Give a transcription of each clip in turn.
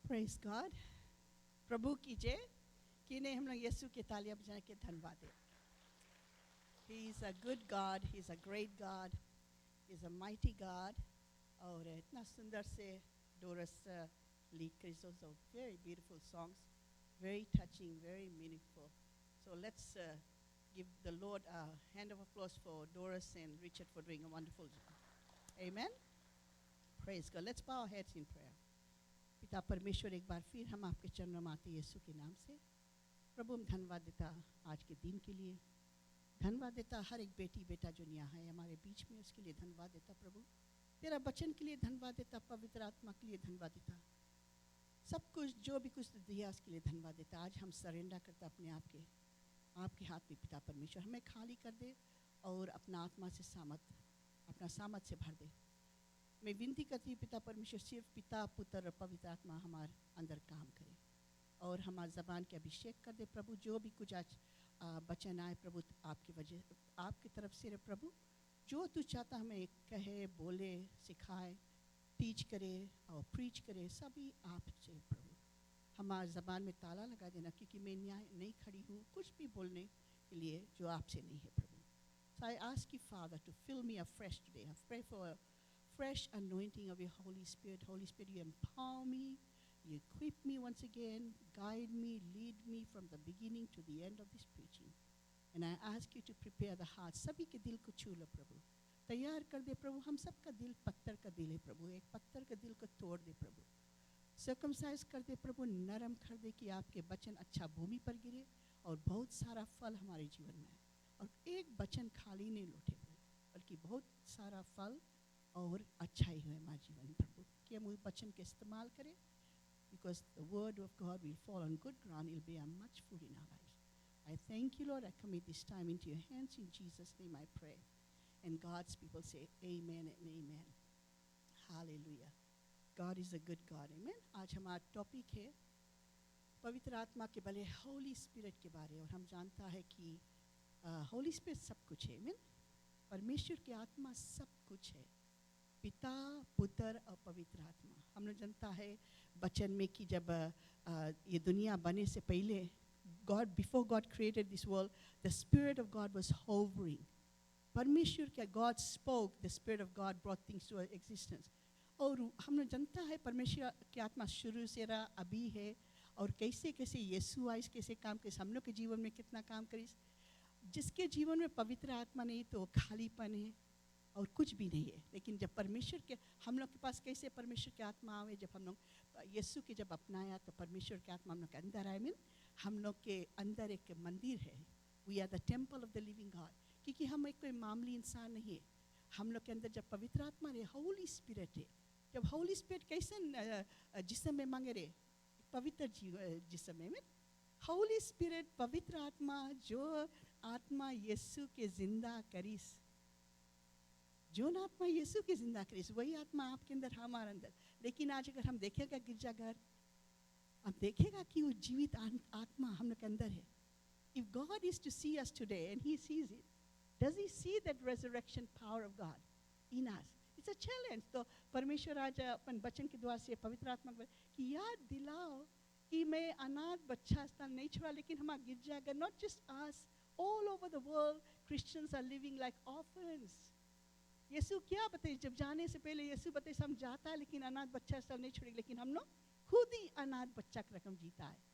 Praise God. प्रभु की जय। किने हम लोग यीशु की तालियां बजा के धन्यवाद दें। He is a good God, he is a great God, he is a mighty God। और इतना सुंदर से डोरस लीड करी, so very beautiful songs, very touching, very meaningful। So let's give the Lord a hand of applause for Doris and Richard for doing a wonderful job। Amen। Praise God। Let's bow our heads in prayer। पिता परमेश्वर, एक बार फिर हम आपके चरणों में आते यीशु के नाम से। प्रभु हम धन्यवाद देता आज के दिन के लिए, धन्यवाद देता हर एक बेटी बेटा जो यहाँ है हमारे बीच में, उसके लिए धन्यवाद देता। प्रभु तेरा वचन के लिए धन्यवाद देता, पवित्र आत्मा के लिए धन्यवाद देता, सब कुछ जो भी कुछ दिया उसके लिए धन्यवाद देता। आज हम सरेंडर करता अपने आप के आपके हाथ में। पिता परमेश्वर हमें खाली कर दे और अपना आत्मा से अपना सामर्थ से भर दे। मैं विनती करती हूँ पिता परमेश्वर, सिर्फ पिता पुत्र और पवित्र आत्मा हमारे अंदर काम करे और हमारे ज़बान के अभिषेक कर दे। प्रभु जो भी कुछ आज वचन आए प्रभु आपकी वजह आपकी तरफ से प्रभु, जो तू चाहता हमें कहे बोले सिखाए टीच करे और प्रीच करे, सभी आपसे प्रभु। हमारे ज़बान में ताला लगा देना, क्योंकि मैं न्याय नहीं खड़ी हूँ कुछ भी बोलने के लिए जो आपसे नहीं है प्रभु। So I ask you Father to fill me afresh today। I pray for a fresh anointing of your Holy Spirit। Holy Spirit, you empower me, you equip me once again, guide me, lead me from the beginning to the end of this preaching। And I ask you to prepare the heart। सभी के दिल को छू लो प्रभु, तैयार कर दे प्रभु। हम सबका दिल पत्थर का दिल है प्रभु, एक पत्थर का दिल को तोड़ दे प्रभु, सर्कमसाइज कर दे प्रभु, नरम कर दे कि आपके वचन अच्छा भूमि पर गिरे और बहुत सारा फल हमारे जीवन में आए। और एक वचन खाली नहीं लौटे बल्कि बहुत सारा फल और अच्छाई हुए हमारे जीवन में प्रभु, कि हम उस वचन के इस्तेमाल करें। Because the word of God will fall on good ground, it will bear much fruit in our lives। I thank you Lord, I commit this time into your hands, in Jesus name I pray। And God's people say amen and amen। Hallelujah। God is a good God। Amen। आज हमारा topic है पवित्र आत्मा के बले Holi spirit के बारे। और हम जानता है कि होली स्पिरिट सब कुछ है। Amen। परमेश्वर की आत्मा सब कुछ है, पिता पुत्र और पवित्र आत्मा। हम लोग जानता है वचन में कि जब ये दुनिया बने से पहले God, before God created this world, the Spirit of God was hovering। परमेश्वर का God spoke, the Spirit of God brought things to existence। और हम लोग जानता है परमेश्वर की आत्मा शुरू से रहा, अभी है, और कैसे कैसे यीशु आइस कैसे काम करे, हम लोग के जीवन में कितना काम करे। जिसके जीवन में पवित्र आत्मा नहीं तो खालीपन है और कुछ भी नहीं है। लेकिन जब परमेश्वर के हम लोग के पास कैसे परमेश्वर की आत्मा आवे, जब हम लोग यीशु के जब अपनाया तो परमेश्वर की आत्मा हम लोग के अंदर आए। मीन हम लोग के अंदर एक मंदिर है। We are the temple of the living God. क्योंकि हम एक कोई मामूली इंसान नहीं है। हम लोग के अंदर जब पवित्र आत्मा रहे, होली स्पिरिट है। जब होली स्पिरिट कैसे जिसम में मांगे रहे, पवित्र जिसम में। होली स्पिरिट पवित्र आत्मा, जो आत्मा यीशु के जिंदा करीस, जो आत्मा यीशु की जिंदा करीस, वही आत्मा आपके अंदर हमारे अंदर। लेकिन आज अगर हम देखेगा गिरजाघर, हम देखेगा कि वो जीवित आत्मा हम लोग के अंदर है। If God is to see us today and He sees it, does He see that resurrection power of God in us? It's a challenge। तो परमेश्वर आज अपन वचन के द्वार से पवित्र आत्मा को कि याद दिलाओ कि मैं अनाथ बच्चा स्थान नहीं छोड़ा, लेकिन हमारा गिरजाघर, not just us, all over the world Christians are living like orphans। यीशु क्या बताए, जब जाने से पहले यीशु बताए हम जाता है लेकिन अनाथ बच्चा सब नहीं छोड़ेगा, लेकिन हम लोग खुद ही अनाथ बच्चा का रकम जीता है।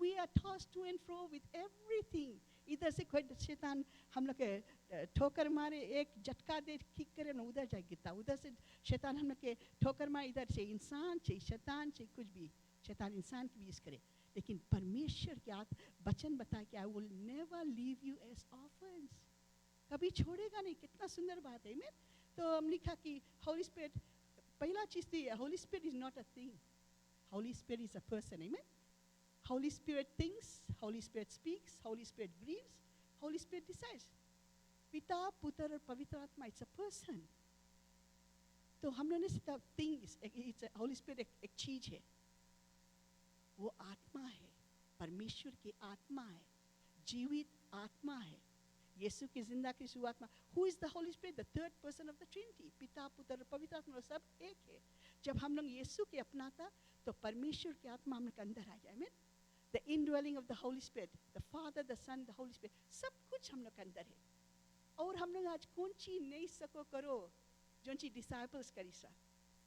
We are tossed to and fro with everything। इधर से कोई शैतान हम लोग के ठोकर मारे, एक झटका दे किक करे ना उधर जाए गिरता, उधर से शैतान हम लोग के ठोकर मारे, इधर से इंसान से शैतान से कुछ भी शैतान इंसान की भी इस करे। लेकिन परमेश्वर के वचन बताए कि I will never leave you as orphans। कभी छोड़ेगा नहीं। कितना सुंदर बात है। मैं तो हम लिखा कि होली स्पिरिट, पहला चीज थी Holi spirit is not a thing, Holi spirit is a person. Amen. Holi spirit thinks, Holi spirit speaks, Holi spirit Greaves, Holi spirit decides. पिता पुत्र और पवित्र आत्मा इट्स अ पर्सन। तो हम लोगों ने थिंग होली स्पिरिट एक चीज है, वो आत्मा है, परमेश्वर की आत्मा है, जीवित आत्मा है, यीशु की जिंदा की आत्मा। Who is the Holy Spirit? The third person of the Trinity. पिता पुत्र पवित्र आत्मा सब एक है। जब हम लोग यीशु के अपनाता तो परमेश्वर की आत्मा हम लोग के अंदर आ जाए। आमीन। The indwelling of the Holy Spirit, the Father, the Son, the Holy Spirit, सब कुछ हम लोग के अंदर है। और हम लोग आज कौन चीज नहीं सको करो जो चीज डिसाइपल्स करी सा।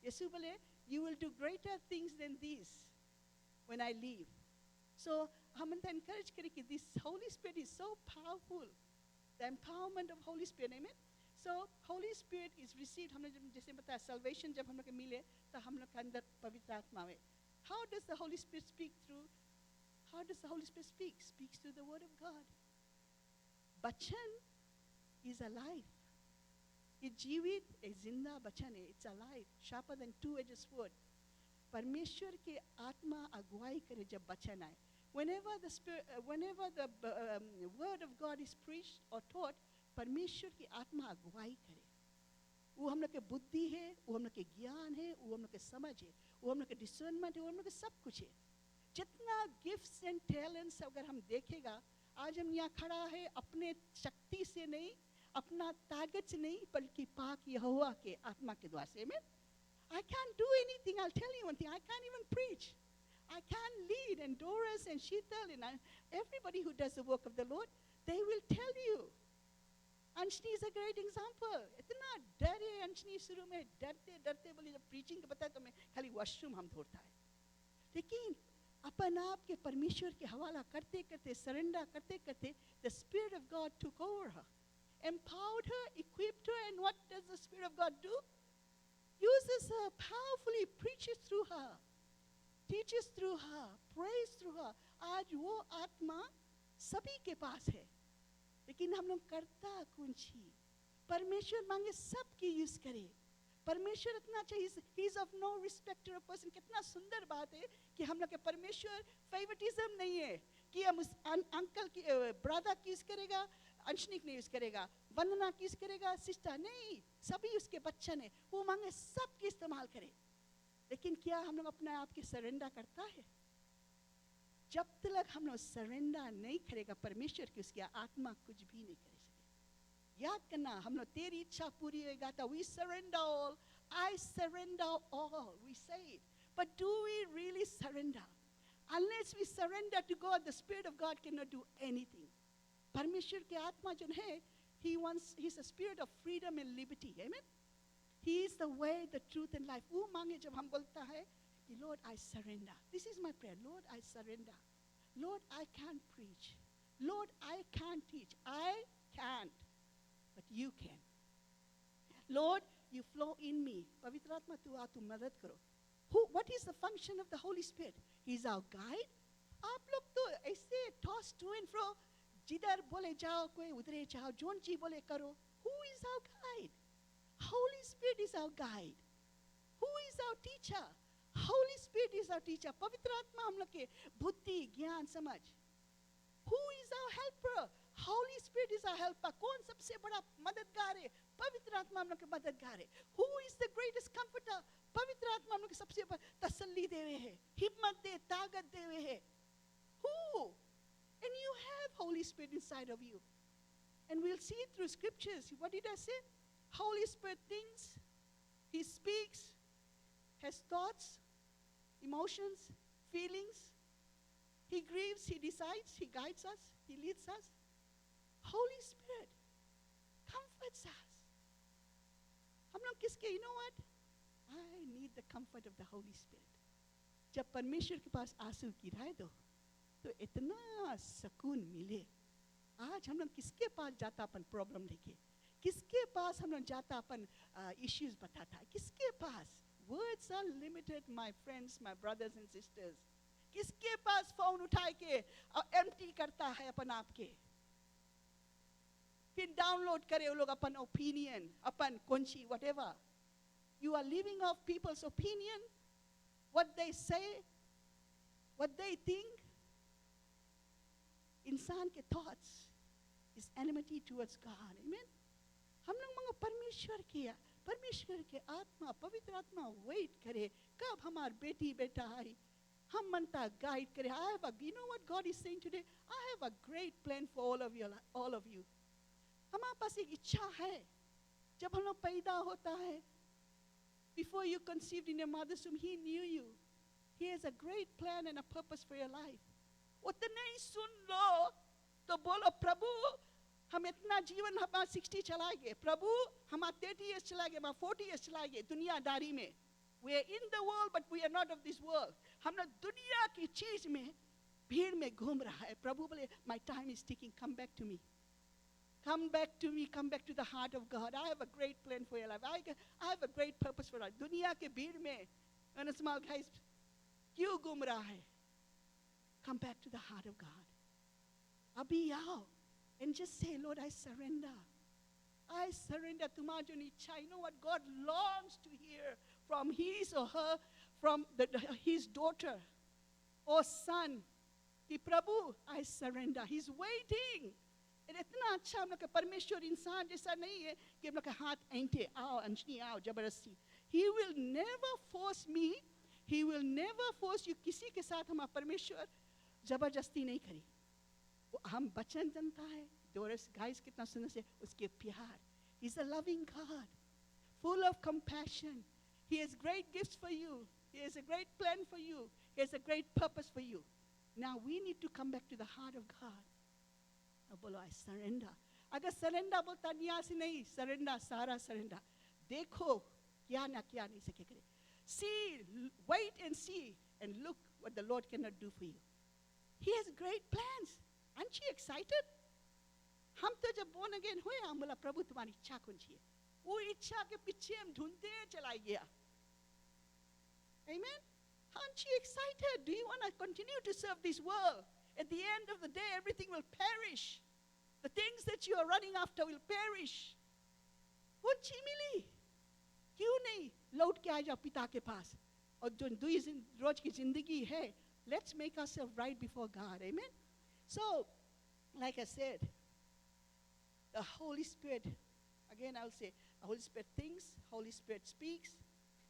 यीशु बोले you will do greater things than this when I leave. So हम उनको एनकरेज करें कि this holy spirit is so powerful, the empowerment of holy spirit. आमीन। So holy spirit is received, हमने जैसे बताया सल्वेशन जब हम लोग को मिले तो हम लोग के अंदर पवित्र आत्मा है। How does the Holy spirit speak through, how does the Holy Spirit speak? Speaks through the word of God. Bachan is alive. ये जीवित एक जिंदा बचन है। It's alive, sharper than two-edged sword. परमेश्वर के आत्मा अगुवाई करे जब बचन आए। Whenever the spirit, whenever the word of God is preached or taught, परमेश्वर की आत्मा अगुवाई करे। वो हम लोग के बुद्धि है, वो हम लोग के ज्ञान है, वो हम लोग के समझ है, वो हम लोग के डिसर्नमेंट है, वो हम लोग के सब कुछ है। जितना गिफ्ट्स एंड टैलेंट्स अगर हम देखेगा, आज हम यहाँ खड़ा है अपने शक्ति से नहीं, अपना ताकत से नहीं, बल्कि पाक यहोवा के आत्मा के द्वारा से। मैं I can't do anything. I'll tell you one thing. I can't even preach. I can't lead. And Doris and Sheetal and everybody who does the work of the Lord, they will tell you. Anshni is a great example. इतना डरे अंशनी शुरू में डरते डरते बोले जब preaching का बताया तो मैं खाली वॉशरूम हम धोता है। लेकिन अपन आप के परमेश्वर के हवाला करते करते, सरेंडर करते करते, the Spirit of God took over her, empowered her, equipped her, and what does the Spirit of God do? Uses her powerfully, preaches through her, teaches through her, prays through her. आज वो आत्मा सभी के पास है, लेकिन हम लोग करता कौन सी? परमेश्वर मांगे सबकी यूज करे। परमेश्वर इतना चाहिए, he is of no respecter of person। कितना सुंदर बात है कि हम लोग के परमेश्वर फेवरेटिज्म नहीं है कि हम उस अंकल की ब्रदर की यूज करेगा, अंशनिक नहीं यूज करेगा, वंदना की यूज करेगा, सिस्टर नहीं, सभी उसके बच्चन है। वो मांगे सबकी इस्तेमाल करे। लेकिन क्या हम लोग अपने आप के सरेंडर करता है? जब तक हम लोग सरेंडर नहीं करेगा परमेश्वर की, उसकी आत्मा कुछ भी नहीं करे। याद करना, हम लोग तेरी इच्छा पूरी होएगा तो we surrender all, I surrender all, we say it, but do we really surrender? Unless we surrender to God, the Spirit of God cannot do anything. परमेश्वर के आत्मा जो है, he's a spirit of freedom and liberty, amen? He is the way, the truth and life. वो मांगे जब हम बोलता है कि Lord I surrender, this is my prayer, Lord I surrender, Lord I can't preach, Lord I can't teach, I can't, but you can. Lord, you flow in me. पवित्र आत्मा तू आ, तू मदद करो। What is the function of the Holy Spirit? He's our guide. आप लोग तो ऐसे toss to and fro, जिधर बोले जाओ कोई उधरे जाओ, जोन जी बोले करो। Who is our guide? Holy Spirit is our guide. Who is our teacher? Holy Spirit is our teacher. पवित्र आत्मा हम लोग के बुद्धि, ज्ञान, समझ। Who is our helper? Holy Spirit is our helper. कौन सबसे बड़ा मददगार है? पवित्र आत्मा हम लोग के मददगार है। Who is the greatest comforter? पवित्र आत्मा हम लोग के सबसे तसल्ली देवे है, हिम्मत दे, ताकत देवे है। Who? And you have Holy Spirit inside of you. And we'll see it through scriptures. What did I say? Holy Spirit thinks, He speaks, has thoughts, emotions, feelings. He grieves, He decides, He guides us, He leads us. Holy Spirit comforts us. हम लोग किसके? You know what? I need the comfort of the Holy Spirit. जब परमेश्वर के पास आंसू गिराए दो तो इतना सुकून मिले। आज हम लोग किसके पास जाता अपन प्रॉब्लम लेके? किसके पास हम लोग जाता अपन issues बताता है? किसके पास? Words are limited, my friends, my brothers and sisters. किसके पास फोन उठाए के empty करता है अपन आपके? फिर डाउनलोड करे वो लोग अपन ओपिनियन, अपन कौन-सी whatever. You are living off people's opinion, what they say, what they think. इंसान के thoughts is enmity towards God. Amen. हम लोग मांगो परमेश्वर के आत्मा, पवित्र आत्मा वेट करे कब हमार बेटी बेटा आई, हम मनता गाइड करे। You know what God is saying today? I have a great plan for all of you. हमारे पास एक इच्छा है। जब हम लोग पैदा होता है, before you conceived in your mother's womb, He knew you. He has a great plan and a purpose for your life. उतने ही सुन लो तो बोलो प्रभु हम इतना जीवन हमारा 60 चलाएंगे प्रभु हमारा 30 years चलाएंगे हमारा 40 years चलाएंगे दुनियादारी में. We are in the world but we are not of this world. हम लोग दुनिया की चीज में भीड़ में घूम रहा है. प्रभु बोले my time is ticking, come back to me. Come back to me, come back to the heart of God. I have a great plan for your life. I have a great purpose for life. दुनिया के भीड़ में and a small guys क्यों घूम रहा है? Come back to the heart of God. अभी आओ and just say, Lord, I surrender. I surrender. तुम्हारा जो इच्छा, you know what God longs to hear from his or her, from his daughter or son. कि प्रभु, I surrender. He's waiting. और इतना अच्छा हम लोग का परमेश्वर इंसान जैसा नहीं है कि हम लोग का हाथ ऐंठे आओ अंजनी आओ जबरदस्ती. He will never force me. He will never force you. किसी के साथ हमारा परमेश्वर जबरदस्ती नहीं करी. हम वचन जनता है. Doris, guys, कितना सुंदर से उसके प्यार. He's a loving God, full of compassion. He has great gifts for you. He has a great plan for you. He has a great purpose for you. Now we need to come back to the heart of God. अब बोलो I surrender. अगर surrender बोलता न्यास नहीं, surrender सारा surrender. देखो क्या ना क्या नहीं सके करे. See, wait and see and look what the Lord cannot do for you. He has great plans. Aren't you excited? हम तो जब born again हुए हम बोला प्रभु तुम्हारी इच्छा कौन सी है? वो इच्छा के पीछे हम ढूंढते चला गया. Amen? Aren't you excited? Do you want to continue to serve this world? At the end of the day, everything will perish. The things that you are running after will perish. कौन सी मिली? क्यों नहीं लौट के आ जाओ पिता के पास? और जो रोज की जिंदगी है, let's make ourselves right before God. Amen? So, like I said, the Holy Spirit, again I'll say, the Holy Spirit thinks, Holy Spirit speaks.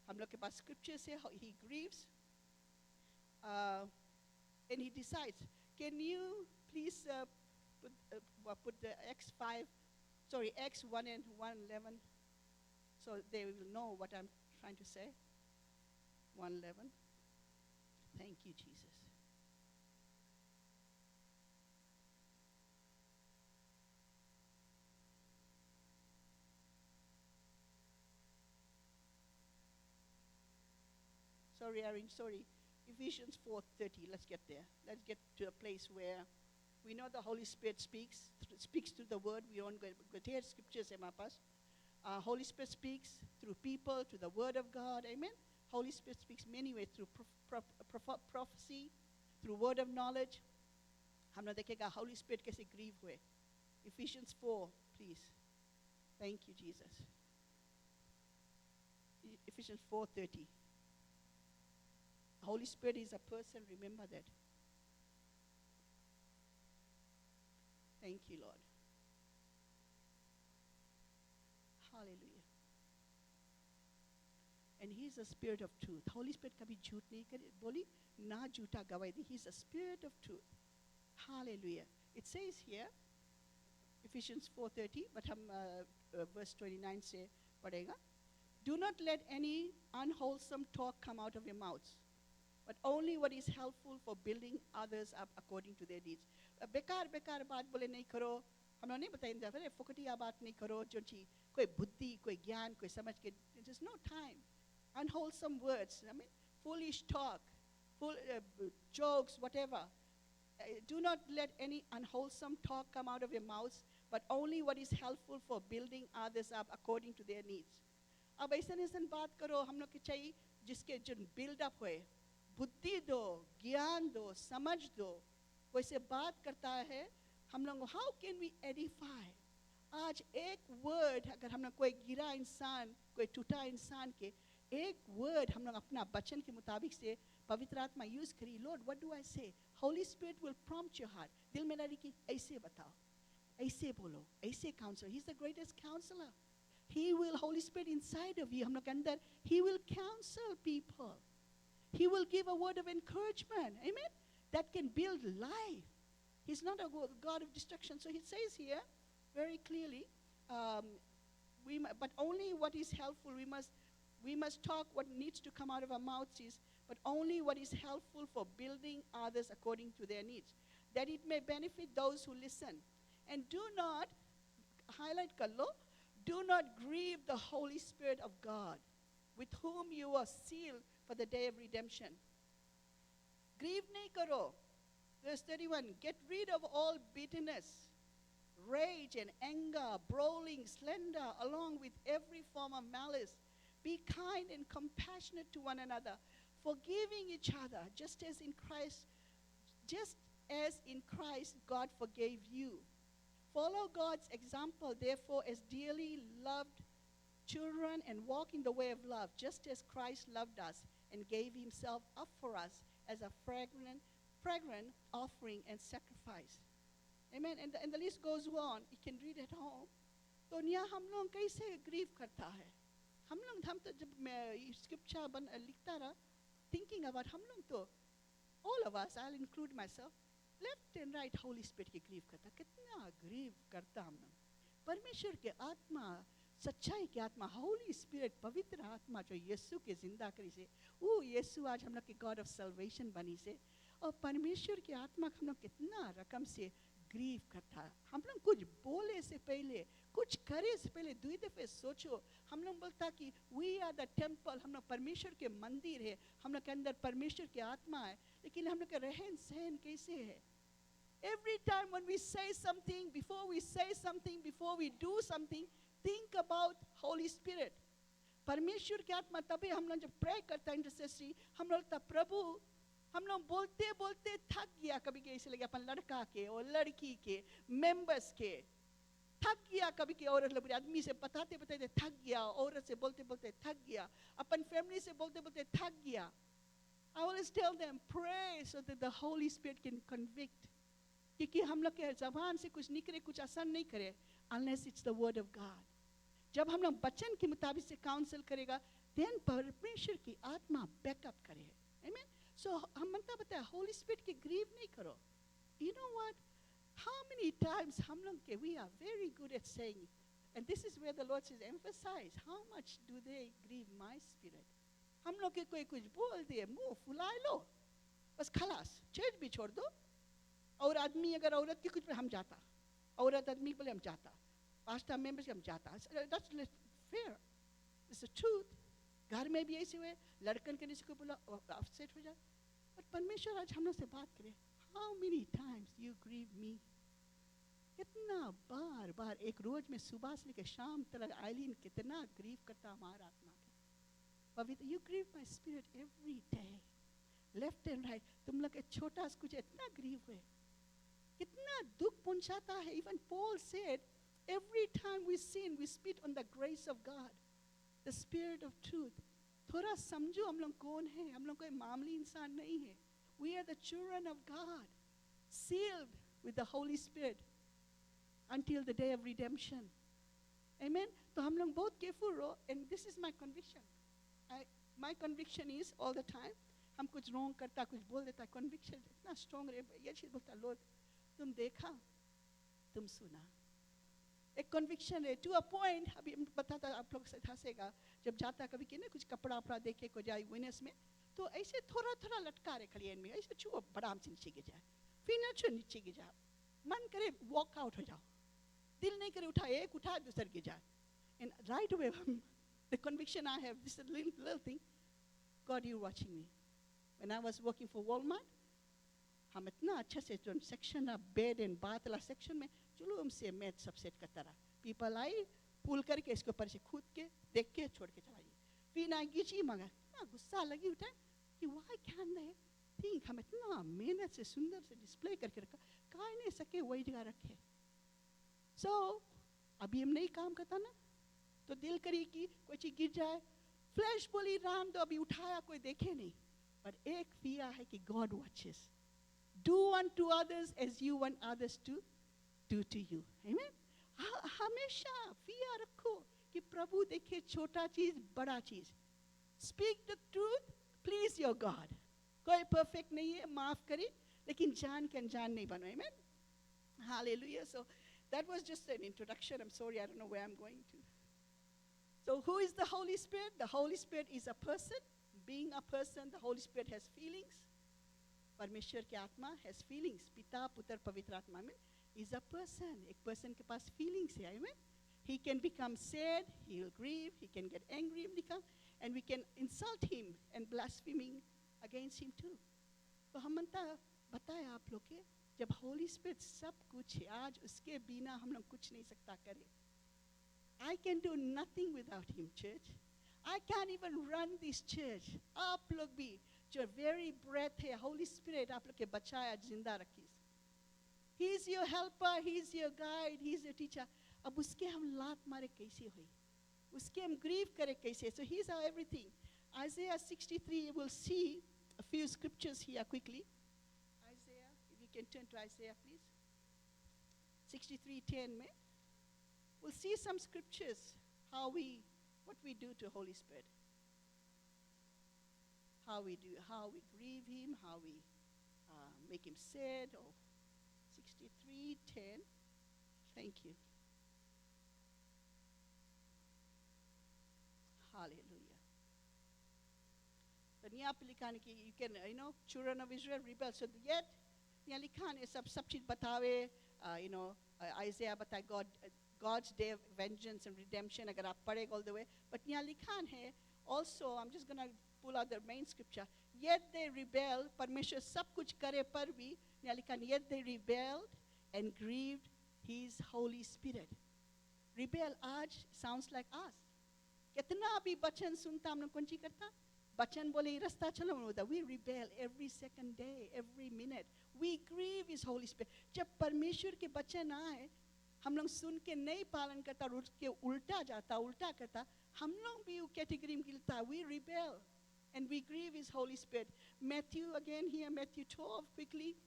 हम लोग के पास scripture से he grieves, and he decides. Can you please put the Acts 1 and 1:11, so they will know what I'm trying to say. 1:11. Thank you, Jesus. Sorry. Ephesians 4:30. Let's get there. Let's get to a place where we know the Holy Spirit speaks through the word. We don't go to scriptures in my past. Holy Spirit speaks through people, through the word of God. Amen. Holy Spirit speaks many ways, through prophecy, through word of knowledge. हम लोग देखेगा Holy Spirit कैसे grieve हुए. Ephesians 4, please. Thank you, Jesus. Ephesians 4:30. Holy Spirit is a person, remember that. Thank you, Lord. Hallelujah. And He's a spirit of truth. Holy Spirit kabhi jhoot nahi kare, boli na jhoota gawai di. He's a spirit of truth. Hallelujah. It says here, Ephesians 4:30, but verse 29 say padega. Do not let any unwholesome talk come out of your mouths, but only what is helpful for building others up according to their needs. बेकार बात बोले नहीं करो. हम लोग नहीं बताएंगे फिर फुकटिया बात नहीं करो जो चीज कोई बुद्धि कोई ज्ञान कोई समझ के. There's no time. Unwholesome words, I mean foolish talk, jokes, whatever. Do not let any unwholesome talk come out of your mouths, but only what is helpful for building others up according to their needs. अब ऐसा बात करो हम लोग के चाहिए जिसके जो build up होए. बुद्धि दो, ज्ञान दो, समझ दो. वैसे बात करता है हम लोग. How can we edify? आज एक word अगर हम लोग कोई गिरा इंसान कोई टूटा इंसान के एक word हम लोग अपना वचन के मुताबिक से पवित्र आत्मा यूज करी. Lord, what do I say? Holy Spirit will prompt your heart. दिल में लगी कि ऐसे बताओ, ऐसे बोलो, ऐसे counsel. He's the greatest counselor. He will, Holy Spirit inside of you, हम लोग के अंदर, He will counsel people. He will give a word of encouragement. Amen? That can build life. He's not a God of destruction. So He says here very clearly, but only what is helpful. We must talk what needs to come out of our mouths is but only what is helpful for building others according to their needs, that it may benefit those who listen. And do not, highlight kar lo, do not grieve the Holy Spirit of God, with whom you are sealed for the day of redemption. Grieve nahi karo. Verse 31, get rid of all bitterness, rage and anger, brawling, slander, along with every form of malice. Be kind and compassionate to one another, forgiving each other, just as in Christ God forgave you. Follow God's example, therefore, as dearly loved children, and walk in the way of love, just as Christ loved us and gave himself up for us as a fragrant offering and sacrifice. Amen. And the list goes on. You can read at home. तो यहाँ हम लोग कैसे grieve करता है? हम तो जब मैं स्क्रिप्चर लिखता रहा, thinking about हम लोग तो, all of us, I'll include myself, left and right Holy Spirit की ग्रीव करता. कितना ग्रीव करता हम लोग? परमेश्वर के आत्मा, सच्चाई की आत्मा, Holy Spirit, पवित्र आत्मा जो यीशु के जिंदा करी से, वो यीशु आज हम लोग के God of salvation बनी से, और परमेश्वर की आत्मा हम लोग कितना रकम से ग्रीव करता है. हम लोग कुछ बोले से पहले, कुछ करे से पहले 2 दफे सोचो. हम लोग बोलता कि we are the temple, हम लोग परमेश्वर के मंदिर है, हम लोग के अंदर परमेश्वर की आत्मा है, लेकिन हम लोग का रहन सहन कैसे है? Every time when we say something, before we say something, before we do something, think about Holy Spirit. परमेश्वर की आत्मा तभी हम लोग जब प्रे करता है इंटरसेसरी, हम लोग तब प्रभु, हम लोग बोलते बोलते थक गया, कभी कैसे लगे अपन लड़का के और लड़की के मेंबर्स के थक गया, कभी के औरत लोग आदमी से बताते बताते थक गया, औरत से बोलते बोलते थक गया, अपन फैमिली से बोलते बोलते थक गया. I always tell them, pray so that the Holy Spirit can convict. क्योंकि हम लोग के ज़बान से कुछ निकले, कुछ असर नहीं करे, unless it's the word of God. जब हम लोग वचन के मुताबिक से काउंसल करेगा, then परमेश्वर की आत्मा बैकअप करे. Amen. So हम मनता बताया Holy Spirit की ग्रीव नहीं करो. You know what? How many times हम लोग के we are very good at saying, and this is where the Lord says emphasize, how much do they grieve my spirit? हम लोग के कोई कुछ बोल दे, मुंह फुला लो, बस खलास, चर्च भी छोड़ दो. और आदमी अगर औरत की कुछ हम जाता, औरत आदमी बोले हम जाता, पास्टर मेंबर्स हम जाता. That's fair. It's the truth. घर में भी ऐसे हुए, लड़कन के किसी को बोला अपसेट हो जाए. But परमेश्वर आज हम लोग से बात करे, how many times you grieve me? कितना बार बार एक रोज में सुबह से लेकर शाम तक आइलिन कितना ग्रीव करता हमारा आत्मा के. पवित्र, you grieve my spirit every day, left and right. तुम लोग के छोटा सा कुछ इतना ग्रीव हुए, कितना दुख पहुंचाता है. Even Paul said, every time we sin, we spit on the grace of God, the spirit of truth. थोड़ा समझो हम लोग कौन है. हम लोग कोई मामूली इंसान नहीं है. We are the children of God, sealed with the Holy Spirit until the day of redemption. Amen. तो हम लोग बहुत careful रहो. And this is my conviction. My conviction is all the time, हम कुछ wrong करता, कुछ बोल देता, conviction इतना strong रहे. ये चीज बोलता, Lord, तुम देखा, तुम सुना. एक conviction है to a point. अभी बताता, आप लोग से हंसेगा, जब जाता कभी कि ना कुछ कपड़ा अपना देखे को जाए विनेस में, तो ऐसे थोड़ा थोड़ा लटका रहे खलियन में, ऐसे छुओ बराम से नीचे गिर जाए, फिर ना छुओ नीचे गिर जाए, मन करे वॉक आउट हो जाओ, दिल नहीं करे उठा, एक उठा दूसर गिर जाए. And right away, the conviction I have, this little thing, God, you're watching me. When I was working for Walmart, हम इतना अच्छे से जो section of bed and bath वाला सेक्शन में जुलूम से मैं सब सेट करता रहा. पीपल आई पुल करके इसके ऊपर से कूद के देख के छोड़ के चला गया. फिर ना गिची मगर ना गुस्सा लगी उठा कि why can't they think, हम इतना मेहनत से सुंदर से डिस्प्ले करके रखा, काहे नहीं सके वही जगह रखे. So अभी हम नहीं काम करता ना, तो दिल करी कि कोई चीज गिर जाए, फ्लैश बोली राम तो अभी उठाया कोई देखे नहीं. पर एक फिया है कि God watches. Do unto others as you want others to do to you. Amen. हमेशा फिया रखो कि प्रभु देखे छोटा चीज बड़ा चीज. Speak the truth, please your God. कोई perfect नहीं है, माफ करे, लेकिन जान के अनजान नहीं बनो. Amen. Hallelujah. So that was just an introduction. I'm sorry, I don't know where I'm going to. So who is the Holy Spirit? The Holy Spirit is a person being a person, the Holy Spirit has feelings. परमेश्वर की आत्मा has feelings. पिता पुत्र पवित्र आत्मा में is a person. एक person के पास feelings है, amen? He can become sad, he will grieve, he can get angry, and we can insult him and blaspheming against him too. तो हम बताए आप लोग के जब Holy Spirit सब कुछ है, आज उसके बिना हम लोग कुछ नहीं सकता करें. I can do nothing without him, church. I can't even run this church. आप लोग भी जो very breath है, Holy Spirit आप लोग के बचाया जिंदा रखिए. He is your helper, he is your guide, he is your teacher. अब उसके हम लात मारे कैसे हुई? उसके हम grieve करे कैसे? So he is our everything. Isaiah 63, we'll see a few scriptures here quickly. Isaiah, if you can turn to Isaiah, please. 63:10 में. We'll see some scriptures, what we do to Holy Spirit. How we grieve him, how we make him sad. 63:10. Thank you. Hallelujah. तो यहाँ पे लिखा है कि you can, children of Israel rebel. So yet, यहाँ लिखा है सब चीज बतावे, Isaiah बताए God's day of vengeance and redemption. अगर आप पढ़ेगा all the way. But यहाँ लिखा है also, I'm just gonna pull out the main scripture. Yet they rebelled. परमेश्वर सब कुछ करे पर भी यहाँ लिखा है yet they rebelled and grieved His Holy Spirit. Rebel आज sounds like us. कितना भी वचन सुनता हम लोग कौन सी करता? वचन बोले ये रास्ता चलो होता. We rebel every second day, every minute. We grieve His Holy Spirit. जब परमेश्वर के वचन आए, हम लोग सुन के नहीं पालन करता, उसके उल्टा करता, हम लोग भी वो कैटेगरी में गिरता. We rebel and we grieve His Holy Spirit. Matthew again here, Matthew 12 quickly.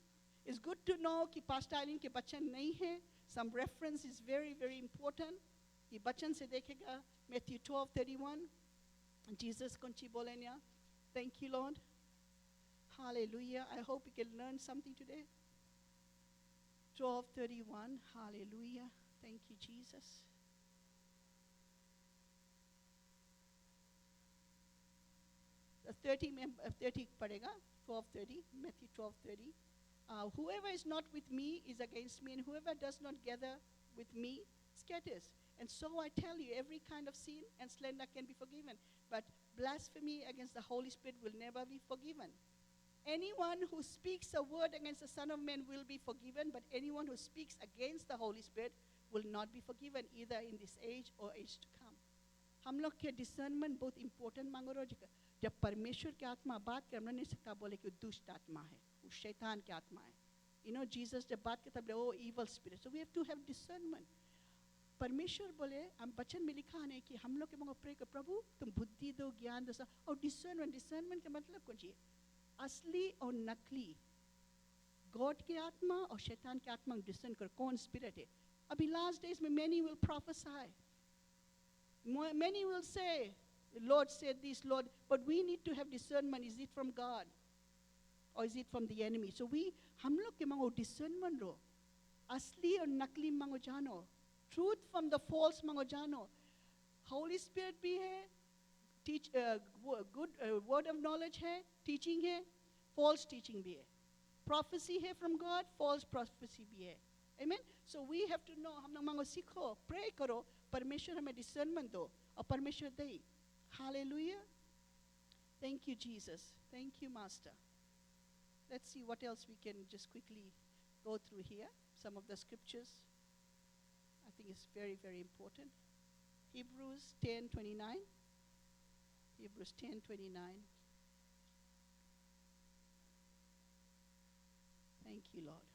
It's good to know कि Pastor Eileen के वचन नहीं है. Some reference is very, very important. ये वचन से देखेगा Matthew 12:31. Jesus konchi bolenya. Thank you, Lord. Hallelujah. I hope you can learn something today. 12:31. Hallelujah. Thank you, Jesus. The 30 padega. 12:30. Matthew 12:30. Whoever is not with me is against me, and whoever does not gather with me scatters. And so I tell you, every kind of sin and slander can be forgiven, but blasphemy against the Holy Spirit will never be forgiven. Anyone who speaks a word against the Son of Man will be forgiven, but anyone who speaks against the Holy Spirit will not be forgiven, either in this age or age to come. हम लोग के discernment बहुत important मांगो रोज का. जब परमेश्वर की आत्मा बात कर, हमने नहीं सकता बोले कि दुष्ट आत्मा है, वो शैतान की आत्मा है. Jesus जब बात करता बोले, oh evil spirit. So we have to have discernment. परमेश्वर बोले हम वचन में लिखा है कि हम लोग के मांगो प्रे कर, प्रभु तुम बुद्धि दो, ज्ञान दो. और डिसर्नमेंट का मतलब कौन सी है? असली और नकली, गॉड की आत्मा और शैतान की आत्मा डिसर्न कर कौन स्पिरिट है. अभी लास्ट डेज में many will prophesy, many will say the Lord said this, Lord, but we need to have discernment. Is it from God or is it from the enemy? So हम लोग के मांगो discernment रो, असली और नकली मांगो जानो, truth from the false मांगो जानो. Holy Spirit भी है, teach good word of knowledge है, teaching है, false teaching भी है. Prophecy है from God, false prophecy भी है. Amen. So we have to know. हम लोग मांगो सीखो, pray करो, परमेश्वर हमें discernment दो और परमेश्वर दे. Hallelujah. Thank you, Jesus. Thank you, Master. Let's see what else we can just quickly go through here. Some of the scriptures. I think it's very, very important. Hebrews 10:29. Hebrews 10:29. Thank you, Lord.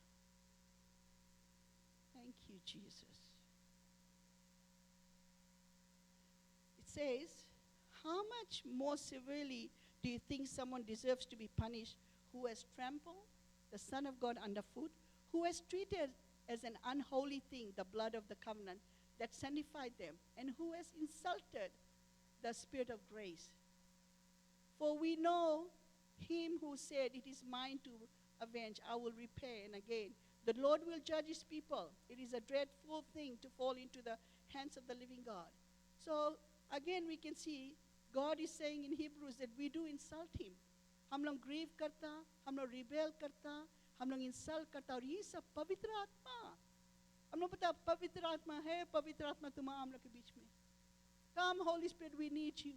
Thank you, Jesus. It says, how much more severely do you think someone deserves to be punished who has trampled the Son of God underfoot, who has treated as an unholy thing the blood of the covenant that sanctified them, and who has insulted the Spirit of grace? For we know him who said, it is mine to avenge, I will repay. And again, the Lord will judge his people. It is a dreadful thing to fall into the hands of the living God. So again we can see God is saying in Hebrews that we do insult him. हम लोग grieve करता, हम लोग rebel करता, हम लोग insult करता, और ये सब पवित्र आत्मा, हम लोग पता पवित्र आत्मा है, पवित्र आत्मा तुम्हारा हम लोग के बीच में. Come Holy Spirit, we need you.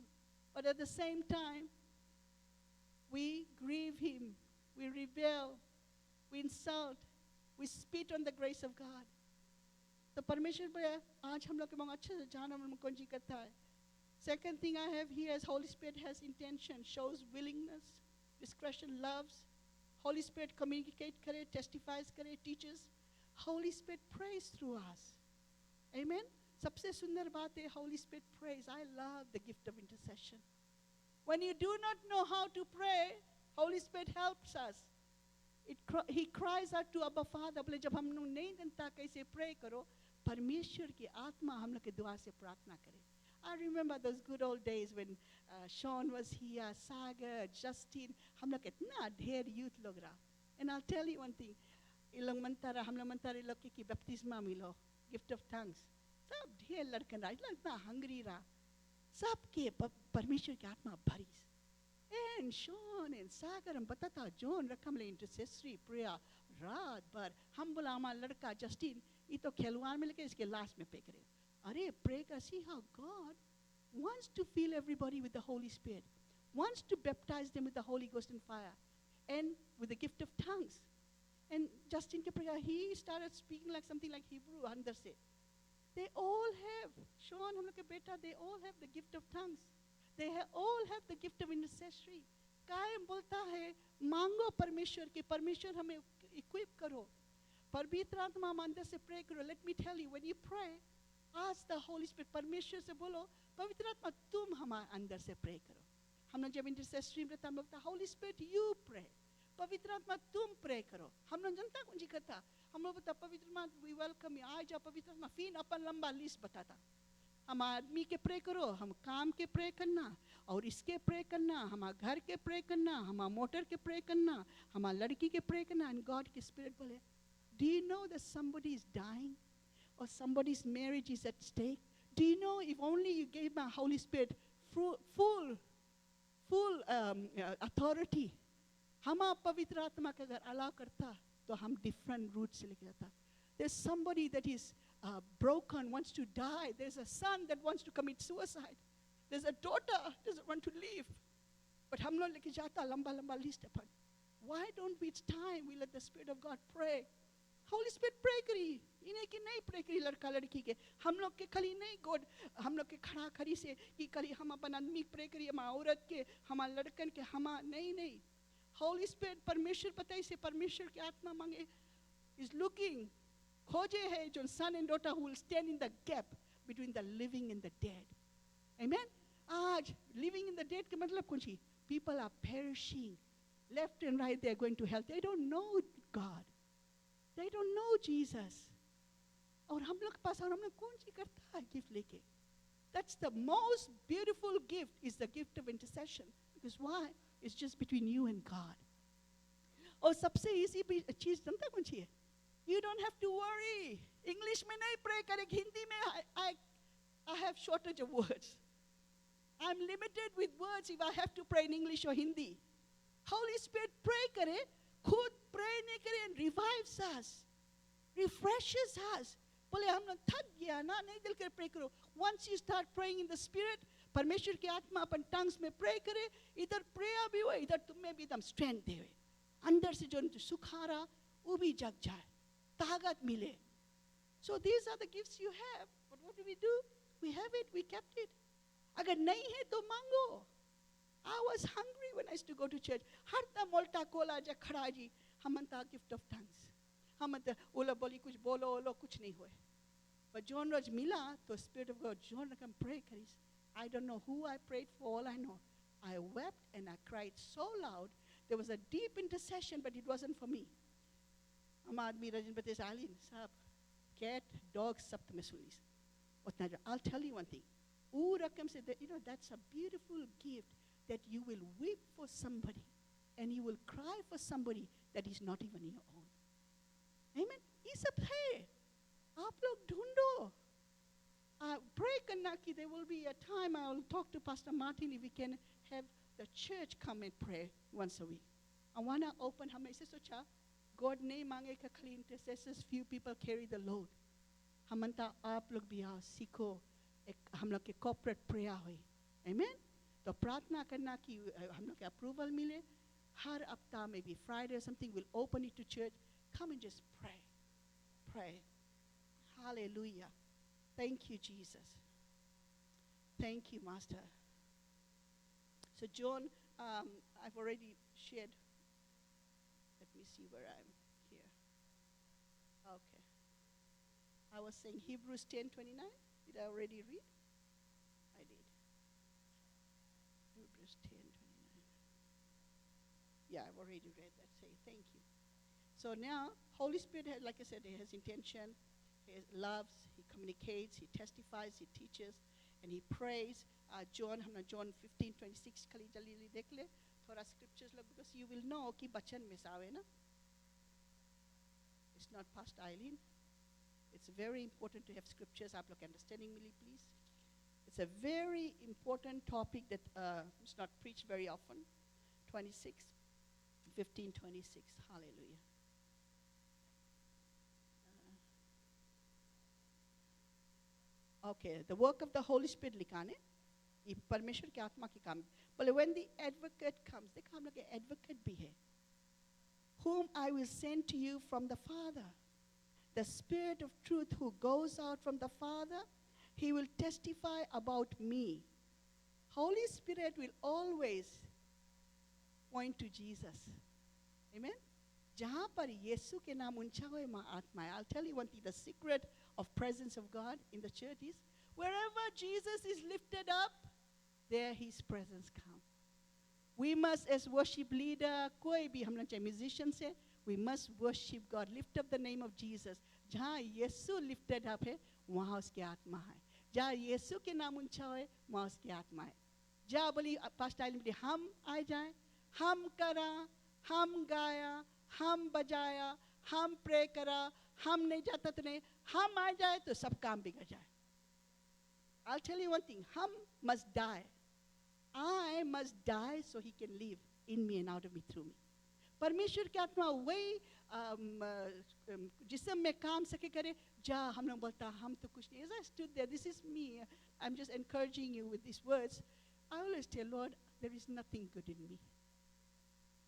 But at the same time, we grieve him, we rebel, we insult, we spit on the grace of God. तो परमेश्वर पर आज हम लोग के बहुत अच्छे से जाना हम कौन सी करता है. Second thing I have here is Holy Spirit has intention, shows willingness, discretion, loves. Holy Spirit communicate करे, testifies करे, teaches. Holy Spirit prays through us. Amen. सबसे सुंदर बात है Holy Spirit prays. I love the gift of intercession. When you do not know how to pray, Holy Spirit helps us. He cries out to Abba Father. बोले जब हम लोग नहीं जानता कैसे pray करो, परमेश्वर की आत्मा हम लोग के दुआ से प्रार्थना करे. I remember those good old days when Sean was here, Sagar, Justin, हम लोग कितना ढेर youth लोग रहा. And I'll tell you one thing, ये लोग मनता रहा, हम लोग मनता रहे लोग की बपतिस्मा मिलो, gift of tongues. सब ढेर लड़कन रहा, इतना hungry रहा. सबके परमेश्वर की आत्मा भरी. And Sean and Sagar हम पता था John रखम ले intercessory prayer रात भर. हम बोला हमारा लड़का Justin ये तो खिलवाड़ में लेके इसके लास्ट में पे करे. अरे pray का, see how God wants to fill everybody with the Holy Spirit, wants to baptize them with the Holy Ghost and fire, and with the gift of tongues. And Justin के prayer, he started speaking like something like Hebrew अंदर से. They all have, Sean हम लोग के बेटा, they all have the gift of tongues. They all have the gift of intercessory. कायम बोलता है मांगो परमेश्वर के, परमेश्वर हमें equip करो. पवित्र आत्मा हम अंदर से pray करो. Let me tell you, when you pray, ask the Holy Spirit, परमेश्वर से बोलो पवित्र आत्मा तुम हमारे अंदर से pray करो. हम लोग जब intercessory में रहता हम लोग Holy Spirit you pray, पवित्र आत्मा तुम pray करो. हम लोग जनता कौन सी करता, हम लोग बता पवित्र आत्मा we welcome you, आ जाओ पवित्र आत्मा, फिर अपन लंबा लिस्ट बताता. हम आदमी के प्रे करो, हम काम के प्रे करना, और इसके प्रे करना, हमारे घर के प्रे करना, हमारे मोटर के प्रे करना, हमारी लड़की के प्रे करना. And God के Spirit बोले, do you know that somebody is dying or somebody's marriage is at stake? Do you know if only you gave my Holy Spirit full authority, हमारा पवित्र आत्मा का अगर अलाउ करता तो हम different routes से लेके जाता. There's somebody that is broken, wants to die. There's a son that wants to commit suicide. There's a daughter doesn't want to live. But हम लोग लेके जाता लंबा लंबा list upon. Why don't we, it's time we let the Spirit of God pray. Holy Spirit pray करी, इन्हें की नहीं pray करी लड़का लड़की के. हम लोग के खाली नहीं God, हम लोग के खड़ा खड़ी से कि करी हम अपन आदमी pray करी, हमारा औरत के, हमारा लड़कन के, हमारा नहीं. Holy Spirit परमेश्वर पता ही से परमेश्वर की आत्मा मांगे is looking. खोजे है जो son and daughter who will stand in the gap between the living and the dead. Amen. आज living in the dead का मतलब कौन सी? People are perishing, left and right. They are going to hell. They don't know God. They don't know Jesus. और हम लोग के पास और हम लोग कौन सी करता है gift लेके? That's the most beautiful gift is the gift of intercession. Because why? It's just between you and God. और सबसे easy चीज जानता कौन सी है? You don't have to worry. English में नहीं pray करें, हिंदी में I have shortage of words. I'm limited with words if I have to pray in English or Hindi. Holy Spirit pray करे, खुद pray नहीं करे and revives us, refreshes us. बोले हम लोग थक गया ना, नहीं दिल कर pray करो. Once you start praying in the Spirit, परमेश्वर की आत्मा अपन tongues में pray करे, इधर prayer भी हुए, इधर तुम में भी एकदम strength देवे. अंदर से जो सुखारा वो भी जग जाए, ताकत मिले. So these are the gifts you have. But what do? We have it, we kept it. अगर नहीं है तो मांगो. I was hungry when I used to go to church. हर ता मोल्टा कोला जा खड़ा जी, हम मनता gift of tongues. हम मनता ओला बोली कुछ बोलो ओलो कुछ नहीं हुए. But John रोज मिला तो Spirit of God, John come pray करीस. I don't know who I prayed for. All I know, I wept and I cried so loud. There was a deep intercession, but it wasn't for me. हम आदमी रजन बते सालिन सब cat, dog सब तुम्हें सुनीस. I'll tell you one thing. Urakam said that, that's a beautiful gift that you will weep for somebody and you will cry for somebody that is not even your own. Amen. ये सब है. आप लोग ढूंढो. Pray करना कि there will be a time I will talk to Pastor Martin if we can have the church come and pray once a week. I want to open, हमने इसे सोचा, God नहीं मांगेगा खाली intercessors, few people carry the load. हम अंता आप लोग भी आओ सीखो हम लोग के corporate prayer हुई. Amen? तो प्रार्थना करना कि हम लोग के approval मिले. हर हफ्ता maybe Friday or something we'll open it to church. Come and just pray. Pray. Hallelujah. Thank you, Jesus. Thank you, Master. So John, I've already shared. Let me see where I'm here. Okay. I was saying Hebrews 10:29. Did I already read? I did. Hebrews 10:29. Yeah, I've already read that. Say thank you. So now, Holy Spirit, like I said, He has intention, He loves, He communicates, He testifies, He teaches, and He prays. John 15:26 खाली जल्दी देख ले थोड़ा scriptures लोग because you will know कि बचन में सावे ना. It's not Pastor Eileen. It's very important to have scriptures. आप लोग understanding me, please. It's a very important topic that is not preached very often. 15:26. Hallelujah. Okay, the work of the Holy Spirit लिखा ने ये परमेश्वर की आत्मा की काम. But when the advocate comes, देखा हम लोग के advocate भी है. Whom I will send to you from the Father, the Spirit of truth who goes out from the Father, He will testify about me. Holy Spirit will always point to Jesus. Amen? जहाँ पर यीशु के नाम ऊंचा हुए माँ आत्मा है. I'll tell you one thing, the secret of presence of God in the church is wherever Jesus is lifted up, there His presence comes. We must, as worship leader, कोई भी हम लोग चाहे musicians है, we must worship God. Lift up the name of Jesus. जहाँ यीशु lifted up है, वहाँ उसकी आत्मा है. जहाँ यीशु के नाम ऊंचा है, वहाँ उसकी आत्मा है. जहाँ बोली पास्टर आइलिन बोली हम आ जाएं, हम करा, हम गाया, हम बजाया, हम प्रे करा, हम नहीं जाता तो नहीं, हम आ जाए तो सब काम बिगड़ जाए. I'll tell you one thing, हम must die. I must die so He can live in me and out of me through me. परमेश्वर की आत्मा वही जिसम में काम सके करे. जा हम लोग बोलता हम तो कुछ नहीं. As I stood there, this is me. I'm just encouraging you with these words. I always tell Lord, there is nothing good in me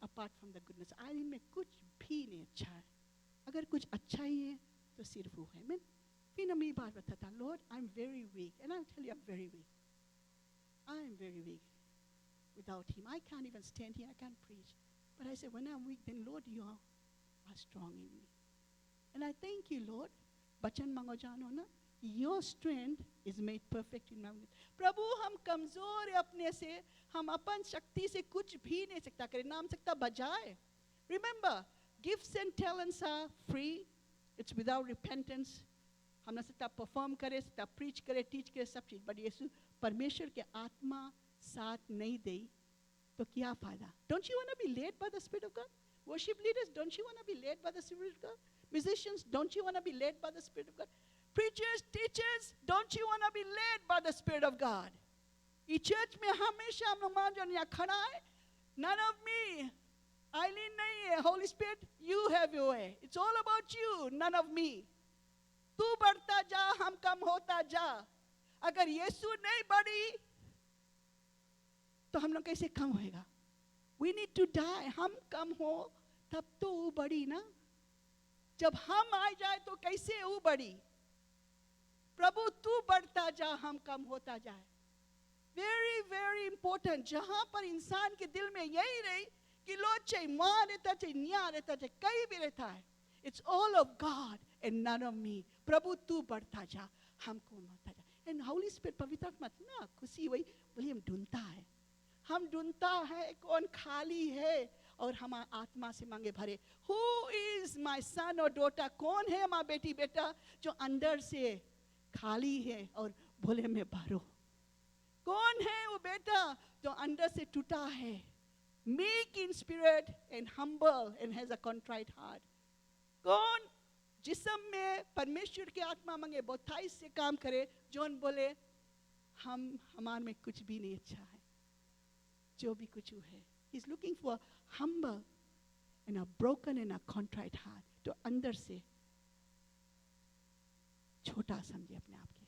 apart from the goodness. आइलिन में कुछ भी नहीं अच्छा है. अगर कुछ अच्छा ही है तो सिर्फ वो है. मैं फिर मैं बात बताता, Lord, I'm very weak, and I'll tell you I'm very weak. I'm very weak. Without Him, I can't even stand here. I can't preach. But I say, when I'm weak, then Lord, you are strong in me. And I thank you, Lord. बचन मांगो जानो ना. Your strength is made perfect in my weakness. प्रभु हम कमजोर है अपने से, हम अपन शक्ति से कुछ भी नहीं सकता करे. नाम सकता बजाए. Remember, gifts and talents are free. It's without repentance. हम ना सकता perform करे, सकता preach करे, teach करे, सब चीज. But यीशु परमेश्वर के आत्मा साथ नहीं दे तो क्या फायदा? Don't you want to be led by the Spirit of God? Worship leaders, don't you want to be led by the Spirit of God? Musicians, don't you want to be led by the Spirit of God? Preachers, teachers, don't you want to be led by the Spirit of God? इस church में हमेशा हम लोग मान जो यहाँ खड़ा है, none of me, Eileen नहीं है. Holy Spirit, you have your way. It's all about you, none of me. तू बढ़ता जा, हम कम होता जा. अगर यीशु नहीं बढ़ी तो हम लोग कैसे कम होएगा? We need to die. हम कम हो तब तो वो बढ़ी ना. जब हम आ जाए तो कैसे वो बढ़ी? प्रभु तू बढ़ता जा, हम कम होता जाए. Very, very important. जहाँ पर इंसान के दिल में यही रही कि लोग चाहे माँ रहता चाहे निया रहता चाहे कहीं भी रहता है. It's all of God and none of me. प्रभु तू बढ़ता जा, हम कम होता जा. And Holy Spirit, पवित्र आत्मा ना खुशी वही बोली हम ढूंढता है. हम ढूंढता है कौन खाली है और हम आत्मा से मांगे भरे. Who is my son or daughter? कौन है माँ बेटी बेटा जो अंदर से खाली है और बोले मैं भरो? कौन है वो बेटा जो अंदर से टूटा है? Meek in spirit and humble and has a contrite heart. कौन जिस्म में परमेश्वर की आत्मा मांगे बोथाई से काम करे. जॉन बोले हमार में कुछ भी नहीं अच्छा है, जो भी कुछ है. He's looking for humble and a broken and a contrite heart. तो अंदर से छोटा समझे अपने आप के,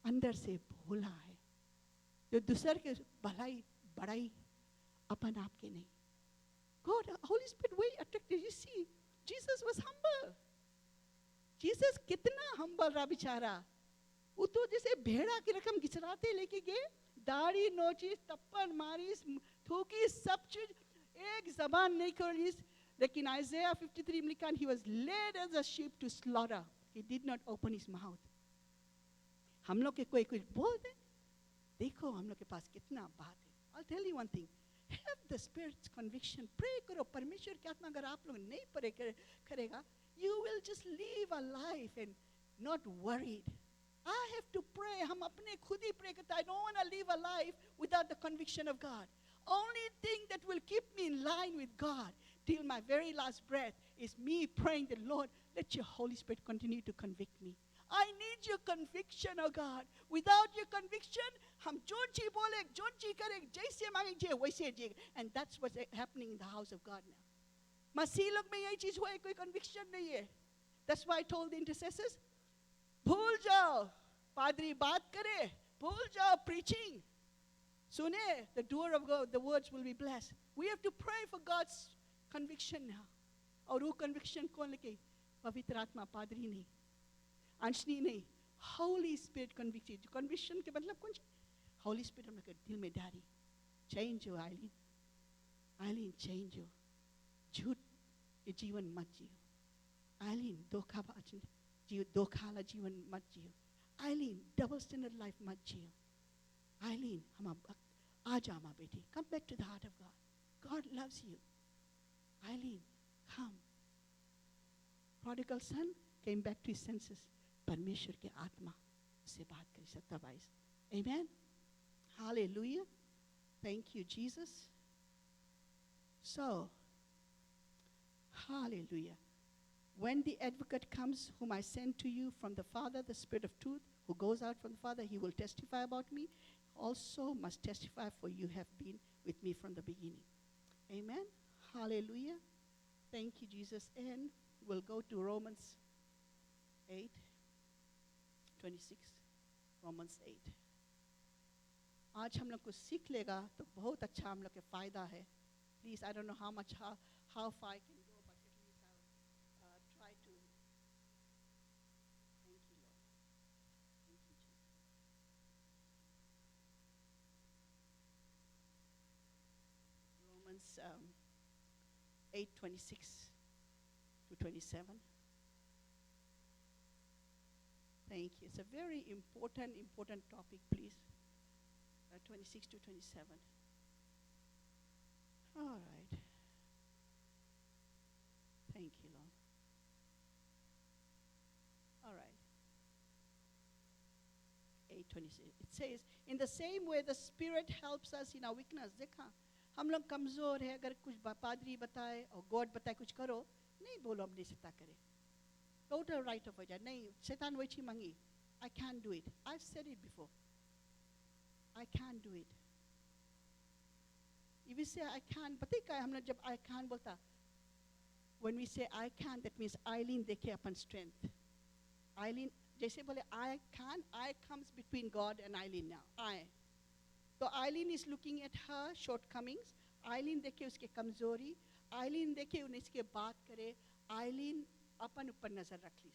अंदर से भोला है, जो दूसर के भलाई बड़ाई अपन आप के नहीं. God, Holy Spirit, way attracted. You see, Jesus was humble. Jesus कितना humble रहा बेचारा. वो तो जैसे भेड़ा की रकम गिचराते लेके गए, दाढ़ी नोची, तप्पड़ मारी, थूकी, सब चीज, एक जबान नहीं खोली. लेकिन Isaiah 53 में लिखा, he was led as a sheep to slaughter. He did not open his mouth. हम लोग के कोई कुछ बोल दे, देखो हम लोग के पास कितना बात है. I'll tell you one thing. Have the Spirit's conviction. Pray करो. परमेश्वर की आत्मा अगर आप लोग नहीं pray करेगा, you will just live a life and not worried. I have to pray. हम अपने खुद ही pray करते. I don't want to live a life without the conviction of God. Only thing that will keep me in line with God till my very last breath is me praying the Lord, let your Holy Spirit continue to convict me. I need your conviction, oh God. Without your conviction, हम जो चीज बोले, जो चीज करे, जैसे मांगे वैसे जिए. And that's what's happening in the house of God now. मसीह लोग में यही चीज हुआ है, कोई conviction नहीं है. That's why I told the intercessors, भूल जाओ पादरी बात करे, भूल जाओ preaching. सुने, the doer of God, the words will be blessed. We have to pray for God's conviction now. और वो conviction कौन लेके? पवित्र आत्मा, पादरी नहीं, अंशनी नहीं, Holy Spirit convicted. Conviction के मतलब कौन सी? Holy Spirit हम लोग के दिल में डाली. Change हो आइलीन, आइलीन change हो. झूठ ये जीवन मत जियो. आइलीन धोखाबाज धोखाला जीवन मत जियो. आइलीन double standard life मत जियो. Eileen, Aja ma beti, come back to the heart of God. God loves you. Eileen, come. Prodigal son came back to his senses. Parmeshwar ke atma se baat kari sakta bais. Amen. Hallelujah. Thank you, Jesus. So, hallelujah. When the advocate comes, whom I send to you from the Father, the Spirit of truth, who goes out from the Father, he will testify about me. Also must testify, for you have been with me from the beginning. Amen. Hallelujah. Thank you, Jesus. And we'll go to Romans 8:26. Romans 8. आज हम लोग को सीख लेगा तो बहुत अच्छा हम लोग के फायदा है. Please, I don't know how far I can go, but at least I'll try to. Thank you, Lord. Thank you, Jesus. Romans 8:26 to 27. Thank you. It's a very important topic, please. 26 to 27. All right. Thank you, Lord. All right. 8:26. It says, in the same way the Spirit helps us in our weakness. देखा, हम लोग कमजोर है. अगर कुछ पादरी बताए और गॉड बताए कुछ करो, नहीं बोलो अपनी सत्ता करे. Total right of way. नहीं, शैतान वही चीज मांगी. I can't do it. I've said it before. I can't do it. If we say I can't, पता है क्या हम लोग जब I can't बोलता, when we say I can't, that means Eileen देखे अपन strength. Eileen जैसे बोले I can't, I comes between God and Eileen now. I. So Eileen is looking at her shortcomings. Eileen देखे उसके कमजोरी. Eileen देखे उन्हें इसके बात करे. Eileen अपन ऊपर नजर रख ली.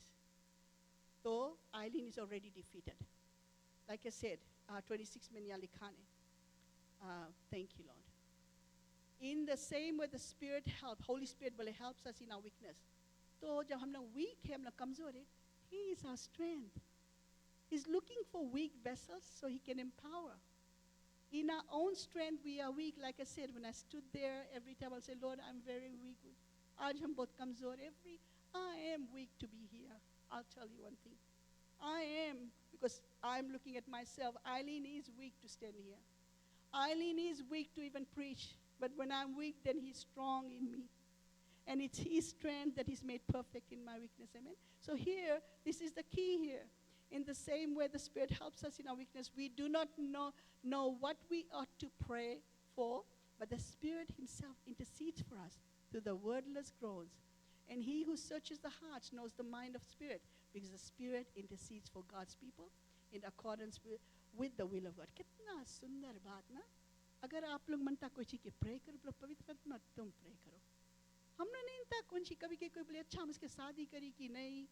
So Eileen is already defeated. Like I said, 26 में यहाँ लिखा है. Thank you, Lord. In the same way the Spirit Holy Spirit will helps us in our weakness. तो जब हम लोग weak है, हम लोग कमजोर है, He is our strength. He's looking for weak vessels so He can empower. In our own strength we are weak. Like I said, when I stood there, every time I'll say, Lord, I'm very weak. आज हम बहुत कमजोर. I am weak to be here. I'll tell you one thing. I am, because I'm looking at myself. Eileen is weak to stand here. Eileen is weak to even preach. But when I'm weak, then He's strong in me. And it's His strength that is made perfect in my weakness. Amen. So here, this is the key here. In the same way the Spirit helps us in our weakness, we do not know what we ought to pray for, but the Spirit Himself intercedes for us through the wordless groans. And He who searches the hearts knows the mind of Spirit, because the Spirit intercedes for God's people in accordance with the will of God. कितना सुंदर बात ना. अगर आप लोग मनता कोई चीज़ के प्रे करो, तो पवित्र आत्मा तुम प्रे करो. हमने नहीं था कौन सी कभी कोई बोले अच्छा हम इसके शादी करी कि नहीं,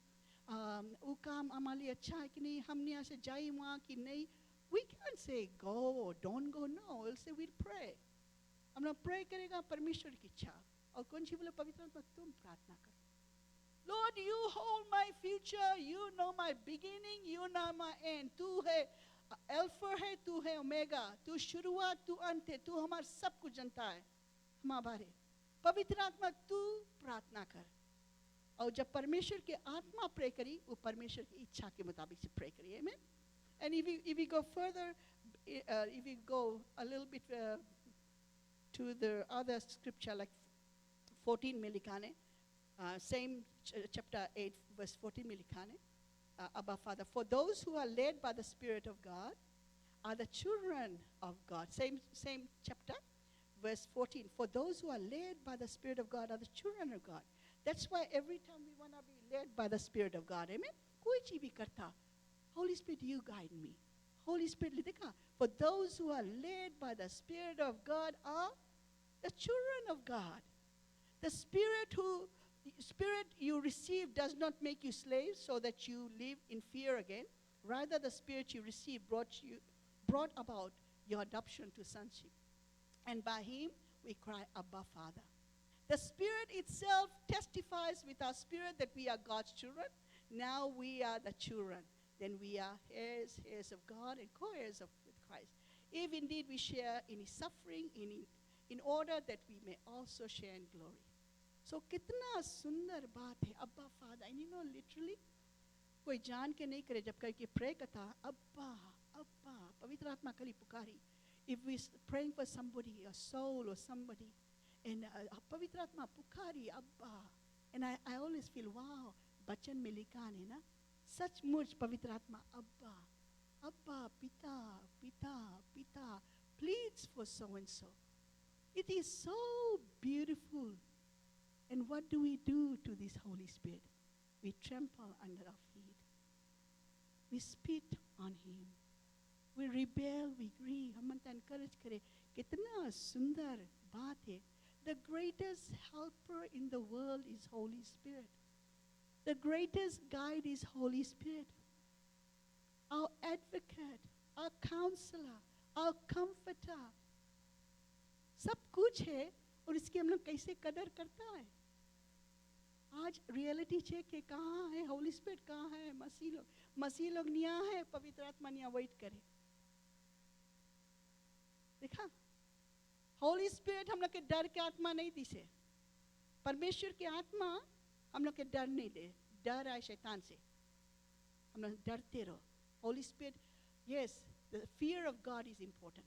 वो काम हमारे लिए अच्छा है कि नहीं, हमने यहाँ से जाई वहाँ कि नहीं. We can't say go or don't go. No, we'll say we'll pray. हम लोग प्रे करेगा परमेश्वर की इच्छा. और कौन सी बोले पवित्र आत्मा तुम प्रार्थना करो. Lord, you hold my future. You know my beginning. You know my end. तू है अल्फा है, तू है ओमेगा, तू शुरुआत, तू अंत है, तू हमारा सब कुछ जानता है हमारे बारे. पवित्र आत्मा तू प्रार्थना कर. और जब परमेश्वर के आत्मा प्रे करी, वो परमेश्वर की इच्छा के मुताबिक से प्रे करी. Amen. And if we go further, if we go a little bit to the other scripture, like 14 में लिखा है, same chapter 8 verse 14 में लिखा है, Abba Father, for those who are led by the Spirit of God are the children of God. Same chapter, verse 14. For those who are led by the Spirit of God are the children of God. That's why every time we want to be led by the Spirit of God. Amen. कोई चीज़ भी करता, Holy Spirit, you guide me. Holy Spirit, देखा. For those who are led by the Spirit of God are the children of God. The Spirit you receive does not make you slaves so that you live in fear again. Rather, the Spirit you receive brought about your adoption to sonship. And by Him we cry, Abba, Father. The Spirit itself testifies with our spirit that we are God's children. Now we are the children. Then we are heirs of God and co-heirs with Christ. If indeed we share in His suffering, in order that we may also share in glory. So कितना सुंदर बात है, अब्बा father. And you know, literally, कोई जान के नहीं करे, जब करके प्रे करता, अब्बा अब्बा, पवित्र आत्मा खाली पुकारी. If we praying for somebody, a soul or somebody, and पवित्र आत्मा पुकारी अब्बा. And I always feel, wow, बचन में लिखा है ना, सचमुच पवित्र आत्मा अब्बा अब्बा, पिता पिता पिता, pleads for so and so. It is so beautiful. And what do we do to this Holy Spirit? We trample under our feet. We spit on Him. We rebel, we grieve. हम मनता encourage करे, कितना सुंदर बात है. The greatest helper in the world is Holy Spirit. The greatest guide is Holy Spirit. Our advocate, our counselor, our comforter. सब कुछ है और इसकी हम लोग कैसे कदर करता है. आज रियलिटी चेक है, कहाँ है होली स्पिरिट, कहाँ है मसीह लोग निया है, पवित्र आत्मा निया वेट करे. देखा, होली स्पिरिट हम लोग के डर के आत्मा नहीं दी से. परमेश्वर की आत्मा हम लोग के डर नहीं दे. डर आए शैतान से, हम लोग डरते रहो. Holi spirit, yes, the fear of God is important.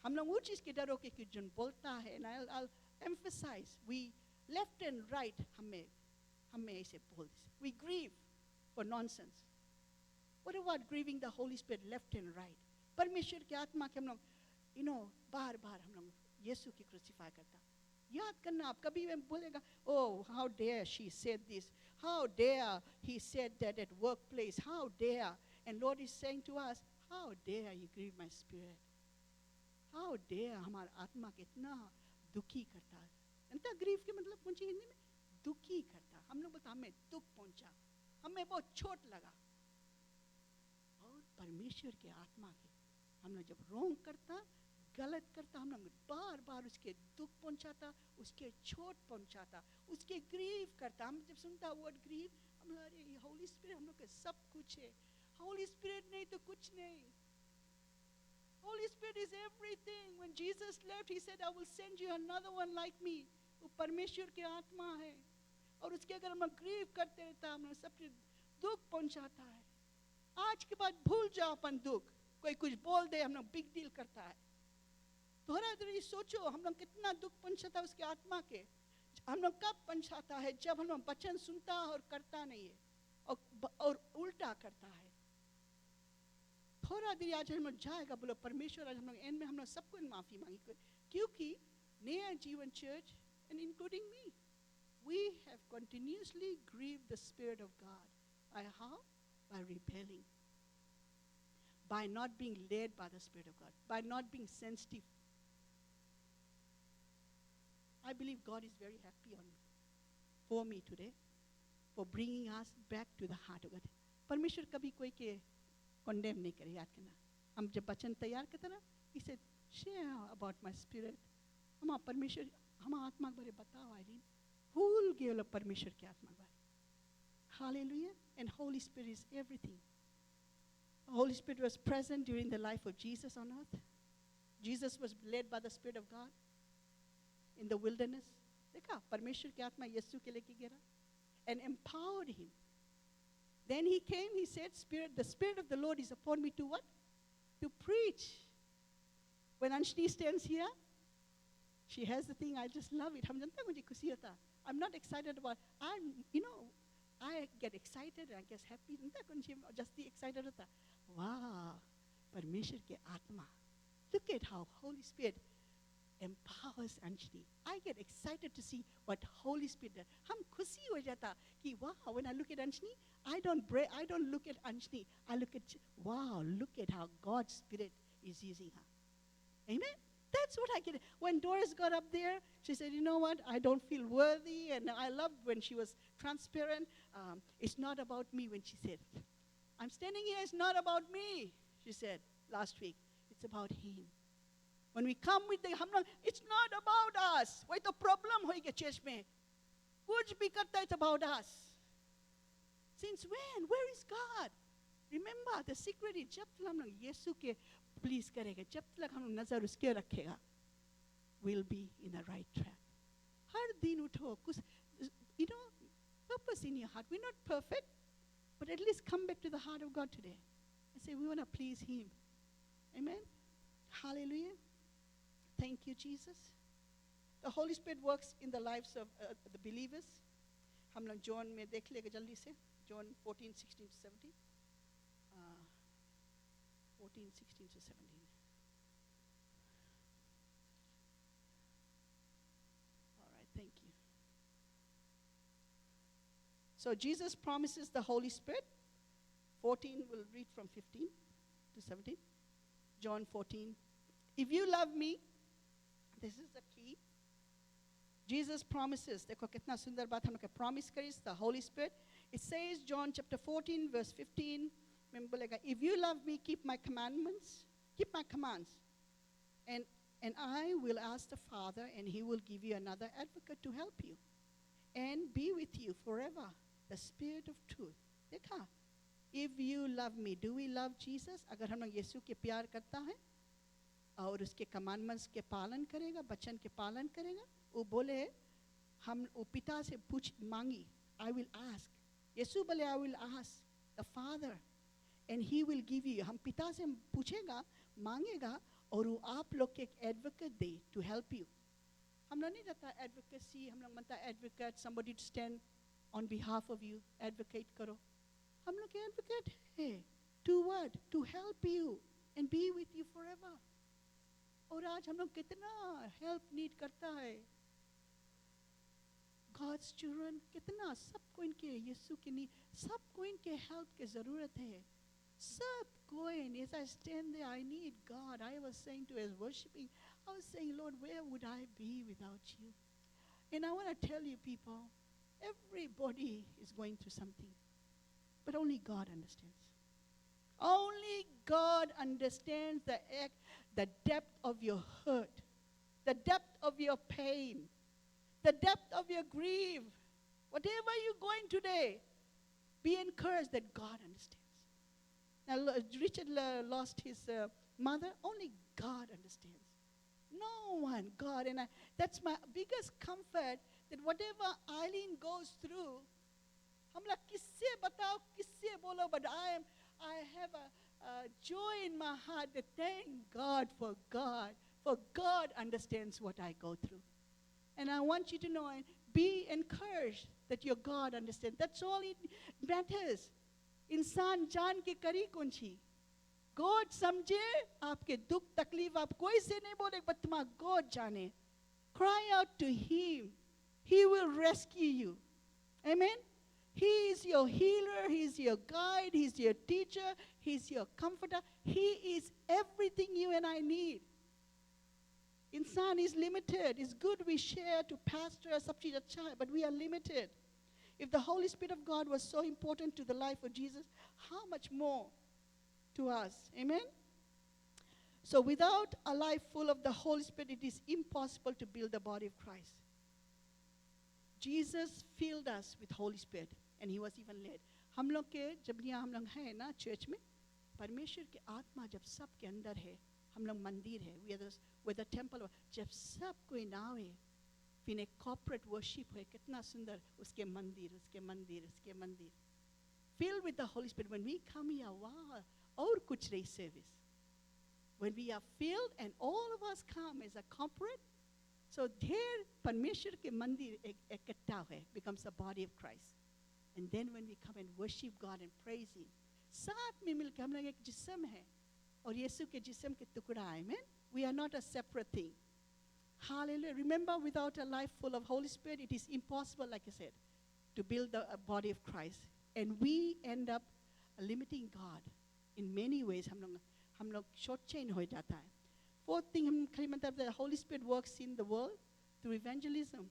हम लोग वो चीज़ के डरो के जो बोलता है, and I'll emphasize, we left and right हमें ऐसे बोल दे. We grieve for nonsense. What about grieving the Holy Spirit left and right? परमेश्वर की आत्मा के हम लोग बार हम लोग यीशु की क्रूसिफाई करता. याद करना, आप कभी भी बोलेगा, oh, how dare she said this, how dare he said that at workplace, how dare. And Lord is saying to us, how dare you grieve my spirit. How dare हमारा आत्मा कितना दुखी करता है. अंता ग्रीफ के मतलब कौन सी हिंदी में? दुखी करता. हम लोग बोलते हमें दुख पहुंचा, हमें बहुत चोट लगा. और परमेश्वर के आत्मा के हम लोग जब रोंग करता, गलत करता, हम लोग बार उसके दुख पहुंचाता, उसके चोट पहुंचाता, उसके ग्रीव करता. हम जब सुनता वर्ड ग्रीव, हम लोग अरे होली स्पिरिट हम लोग के सब कुछ है. होली स्पिरिट नहीं तो कुछ नहीं. Holy Spirit is everything. When Jesus left, He said, I will send you another one like me. वो परमेश्वर की आत्मा है. और उसके अगर हम ग्रीव करते रहता, हम सबसे दुख पहुंचाता है. आज के बाद भूल जाओ अपन दुख. कोई कुछ बोल दे, हम लोग बिग डील करता है. थोड़ा देर सोचो, हम लोग कितना दुख पहुंचाता है उसके आत्मा के. हम लोग कब पछताता है? जब हम लोग वचन सुनता और करता नहीं है, और उल्टा करता है। थोड़ा देर आज हम लोग जाएगा, बोलो परमेश्वर आज हम लोग एंड में हम लोग सबको माफी मांगी, क्योंकि नया जीवन church and including me, we have continuously grieved the Spirit of God. By how? By rebelling. By not being led by the Spirit of God. By not being sensitive. I believe God is very happy for me today, for bringing us back to the heart of God. परमेश्वर कभी कोई के condemn नहीं करे, याद करना। हम जब वचन तैयार करते ना, he said, share about my spirit. हम परमेश्वर, हम आत्मा के बारे बताओ आइरीन। भूल गए लोग परमेश्वर के आत्मा के बारे। Hallelujah. And Holy Spirit is everything. The Holy Spirit was present during the life of Jesus on earth. Jesus was led by the Spirit of God in the wilderness. देखा परमेश्वर की आत्मा यीशु के लेके गया and empowered him. Then he came, he said, the Spirit of the Lord is upon me to what? To preach. When Anshni stands here, she has the thing, I just love it. हम जानते हैं मुझे खुशी होता। I'm not excited about, I get excited and I get happy. Just the excited होता। Wow, परमेश्वर के आत्मा. Look at how Holy Spirit empowers Anshni. I get excited to see what Holy Spirit does. हम खुशी हो जाता कि wow, when I look at Anshni, I don't look at Anshni. I look at, wow, look at how God's Spirit is using her. Amen? That's what I get. When Doris got up there, she said, you know what, I don't feel worthy. And I loved when she was transparent. It's not about me when she said, I'm standing here, it's not about me, she said last week. It's about him. When we come with the hamna, it's not about us. Why the problem hoige church mein? Kuch bhi karta, it's about us. Since when? Where is God? Remember, the secret is जब तक हम लोग यीशु के please करेंगे, जब तक हम लोग नजर उसके रखेगा, we'll be in the right track. हर दिन उठो, कुछ, purpose in your heart. We're not perfect, but at least come back to the heart of God today and say we want to please Him. Amen. Hallelujah. Thank you, Jesus. The Holy Spirit works in the lives of the believers. हम लोग John में देख लेंगे जल्दी से, John 14, 16 to 17. 14, 16 to 17. All right, thank you. So Jesus promises the Holy Spirit. 14, we'll read from 15 to 17. John 14. If you love me, this is the key. Jesus promises, देखो कितना सुंदर बात हम लोग promise करी, the Holy Spirit. It says, John chapter 14, verse 15, if you love me, keep my commandments, keep my commands. And I will ask the Father, and He will give you another advocate to help you and be with you forever, the Spirit of truth. देखा, if you love me, do we love Jesus? अगर हम लोग यीशु के प्यार करता है और उसके commandments के पालन करेगा, वचन के पालन करेगा, वो बोले हम वो पिता से पूछ मांगी, I will ask. यीशु बोले I will ask the Father and He will give you. हम पिता से पूछेगा, मांगेगा और वो आप लोग के एक advocate they to help you. हम लोग नहीं रहता advocacy, हम लोग मनता advocate, somebody to stand on behalf of you, advocate करो. हम लोग के advocate है, to what? To help you and be with you forever. और आज हम लोग कितना help need करता है. God's children, कितना सबको इनके यीशु की नीड, सबको इनके help की ज़रूरत है. सबको इन, as I stand there, I need God. I was saying to as worshiping, I was saying, Lord, where would I be without you? And I want to tell you people, everybody is going through something, but only God understands. Only God understands the depth of your hurt, the depth of your pain, the depth of your grief. Whatever you're going today, be encouraged that God understands. Now, Richard lost his mother. Only God understands. No one, God. And that's my biggest comfort, that whatever Eileen goes through, हम लोग किससे बताओ, किससे बोलो, but I have a joy in my heart that thank God, for God understands what I go through. And I want you to know and be encouraged that your God understands. That's all it matters. इंसान जान के करी कौन सी? God समझे आपके दुख तकलीफ आप कोई से नहीं बोले but तुम्हारा God जाने. Cry out to Him. He will rescue you. Amen. He is your healer. He is your guide. He is your teacher. He is your comforter. He is everything you and I need. Insan is limited. It's good we share to pastor, सब चीज़ अच्छा है, but we are limited. If the Holy Spirit of God was so important to the life of Jesus, how much more to us? Amen? So without a life full of the Holy Spirit, it is impossible to build the body of Christ. Jesus filled us with Holy Spirit, and He was even led. हम लोग के जब यहाँ हम लोग हैं ना church में, परमेश्वर की आत्मा जब सब के अंदर है, हम लोग मंदिर है, with the temple, जब सब कोई नाव है, फिर एक corporate worship है, कितना सुंदर, उसके मंदिर, उसके मंदिर, उसके मंदिर. Filled with the Holy Spirit. When we come here, wow, और कुछ नहीं service. When we are filled and all of us come as a corporate, so there परमेश्वर के मंदिर इकट्ठा है, becomes the body of Christ. And then when we come and worship God and praise Him, साथ में मिलकर हम लोग एक जिस्म है, और यीशु के जिस्म के टुकड़ा है. Amen. We are not a separate thing. Hallelujah. Remember, without a life full of Holy Spirit, it is impossible, like I said, to build the body of Christ. And we end up limiting God in many ways. हम लोग short chain हो जाता है. Fourth thing, हम खाली मतलब the Holy Spirit works in the world through evangelism.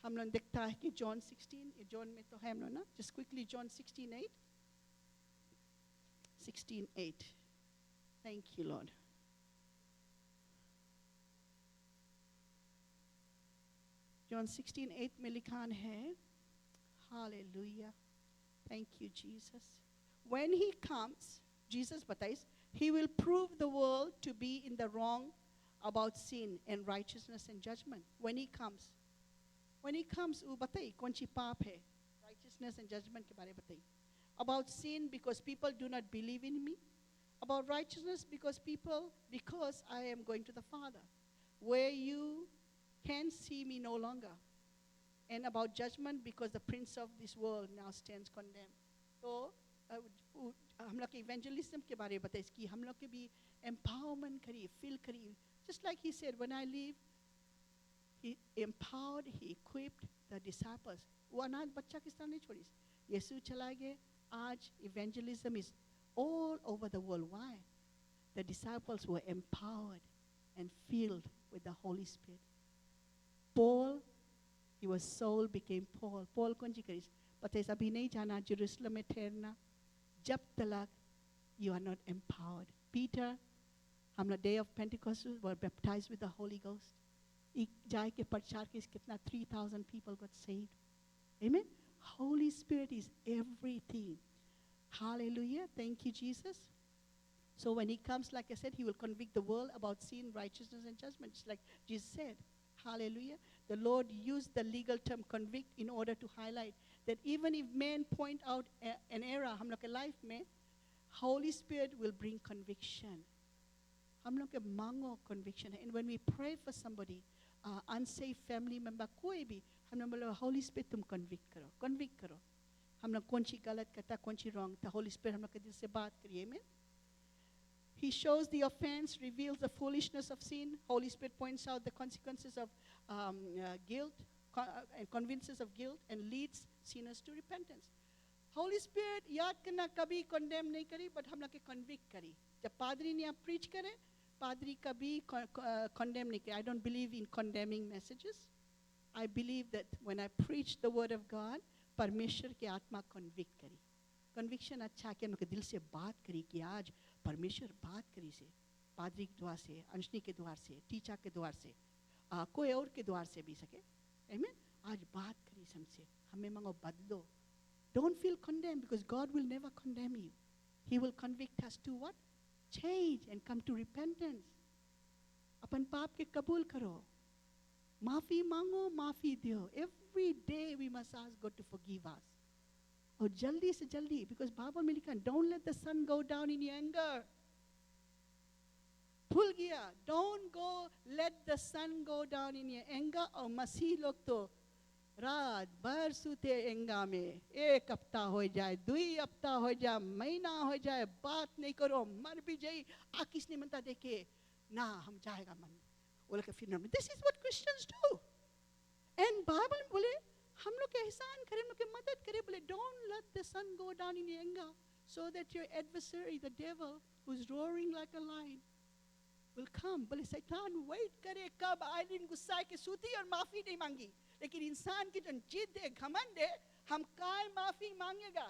हम लोग देखता है कि John 16, John में तो है हम लोग ना, just quickly John 16:8. 16:8. Thank you, Lord. John 16:8 में लिखा है, Hallelujah. Thank you, Jesus. When He comes, Jesus बताइस, He will prove the world to be in the wrong about sin and righteousness and judgment. When He comes, वो बताइए कौन सी पाप है, righteousness and judgment के बारे में बताइए. About sin, because people do not believe in me. About righteousness, because I am going to the Father, where you can see me no longer. And about judgment, because the prince of this world now stands condemned. So, हम लोग के evangelism के बारे में बताइए कि हम लोग के भी empowerment करिए, feel करिए. Just like He said, when I leave, He empowered, He equipped the disciples. वो अनाथ बच्चा किस तरह नहीं छोड़ी. यीशु चला गए. आज evangelism is all over the world. Why? The disciples were empowered and filled with the Holy Spirit. Paul, he was Saul, became Paul. Paul कौन सी करी? बताइए अभी नहीं जाना जेरूसलम में ठहरना. जब तक you are not empowered. Peter, हम लोग day of Pentecost were baptized with the Holy Ghost. जाए के प्रचार के कितना 3,000 people got saved. Amen. Holy Spirit is everything. Hallelujah. Thank you, Jesus. So when He comes, like I said, He will convict the world about sin, righteousness, and judgment. Just like Jesus said. Hallelujah. The Lord used the legal term convict in order to highlight that even if men point out an error, हम लोग के life में, Holy Spirit will bring conviction. हम लोग के मांगो conviction है. And when we pray for somebody, unsafe family member, कोई भी, हम लोग बोलो Holy Spirit तुम convict करो. हम लोग कौन सी गलत करता, कौन सी wrong, the Holy Spirit हम लोग के दिल से बात करिए. Amen. He shows the offense, reveals the foolishness of sin. Holy Spirit points out the consequences of guilt, and convinces of guilt, and leads sinners to repentance. Holy Spirit याद करना कभी condemn नहीं करी, but हम लोग के convict करी. जब पादरी ने आप preach करे, पादरी कभी condemn नहीं करी. I don't believe in condemning messages. I believe that when I preach the word of God, परमेश्वर की आत्मा convict करी. Conviction अच्छा कि हम लोग के दिल से बात करी कि आज परमेश्वर बात करी से, पादरी के द्वार से, अंशनी के द्वार से, टीचा के द्वार से, कोई और के द्वार से भी सके. Amen. आज बात करी हमसे, हमें मांगो बदलो. Don't feel condemned, because God will never condemn you. He will convict us to what? Change and come to repentance. अपन पाप के कबूल करो. माफी मांगो, माफी दो. Every day we must ask God to forgive us. और जल्दी से जल्दी, because बाइबल में लिखा है, don't let the sun go down in your anger. भूल गया. Don't go, let the sun go down in your anger. और मसीह लोग तो रात भर सूते एंगा में. 1 हफ्ता हो जाए, 2 हफ्ता हो जाए, महीना हो जाए, बात नहीं करो, मर भी जाए. किस ने मनता देखे ना हम जाएगा मन. बोले कि फिर this is what Christians do. And Bible बोले हम लोग के एहसान करें, हम लोग के मदद करें. बोले don't let the sun go down in your anger so that your adversary the devil who's roaring like a lion will come. बोले शैतान वेट करे कब आइलिन गुस्सा के सूती और माफी नहीं मांगी. लेकिन इंसान की जो जिद है, घमंड है, हम काय माफी मांगेगा.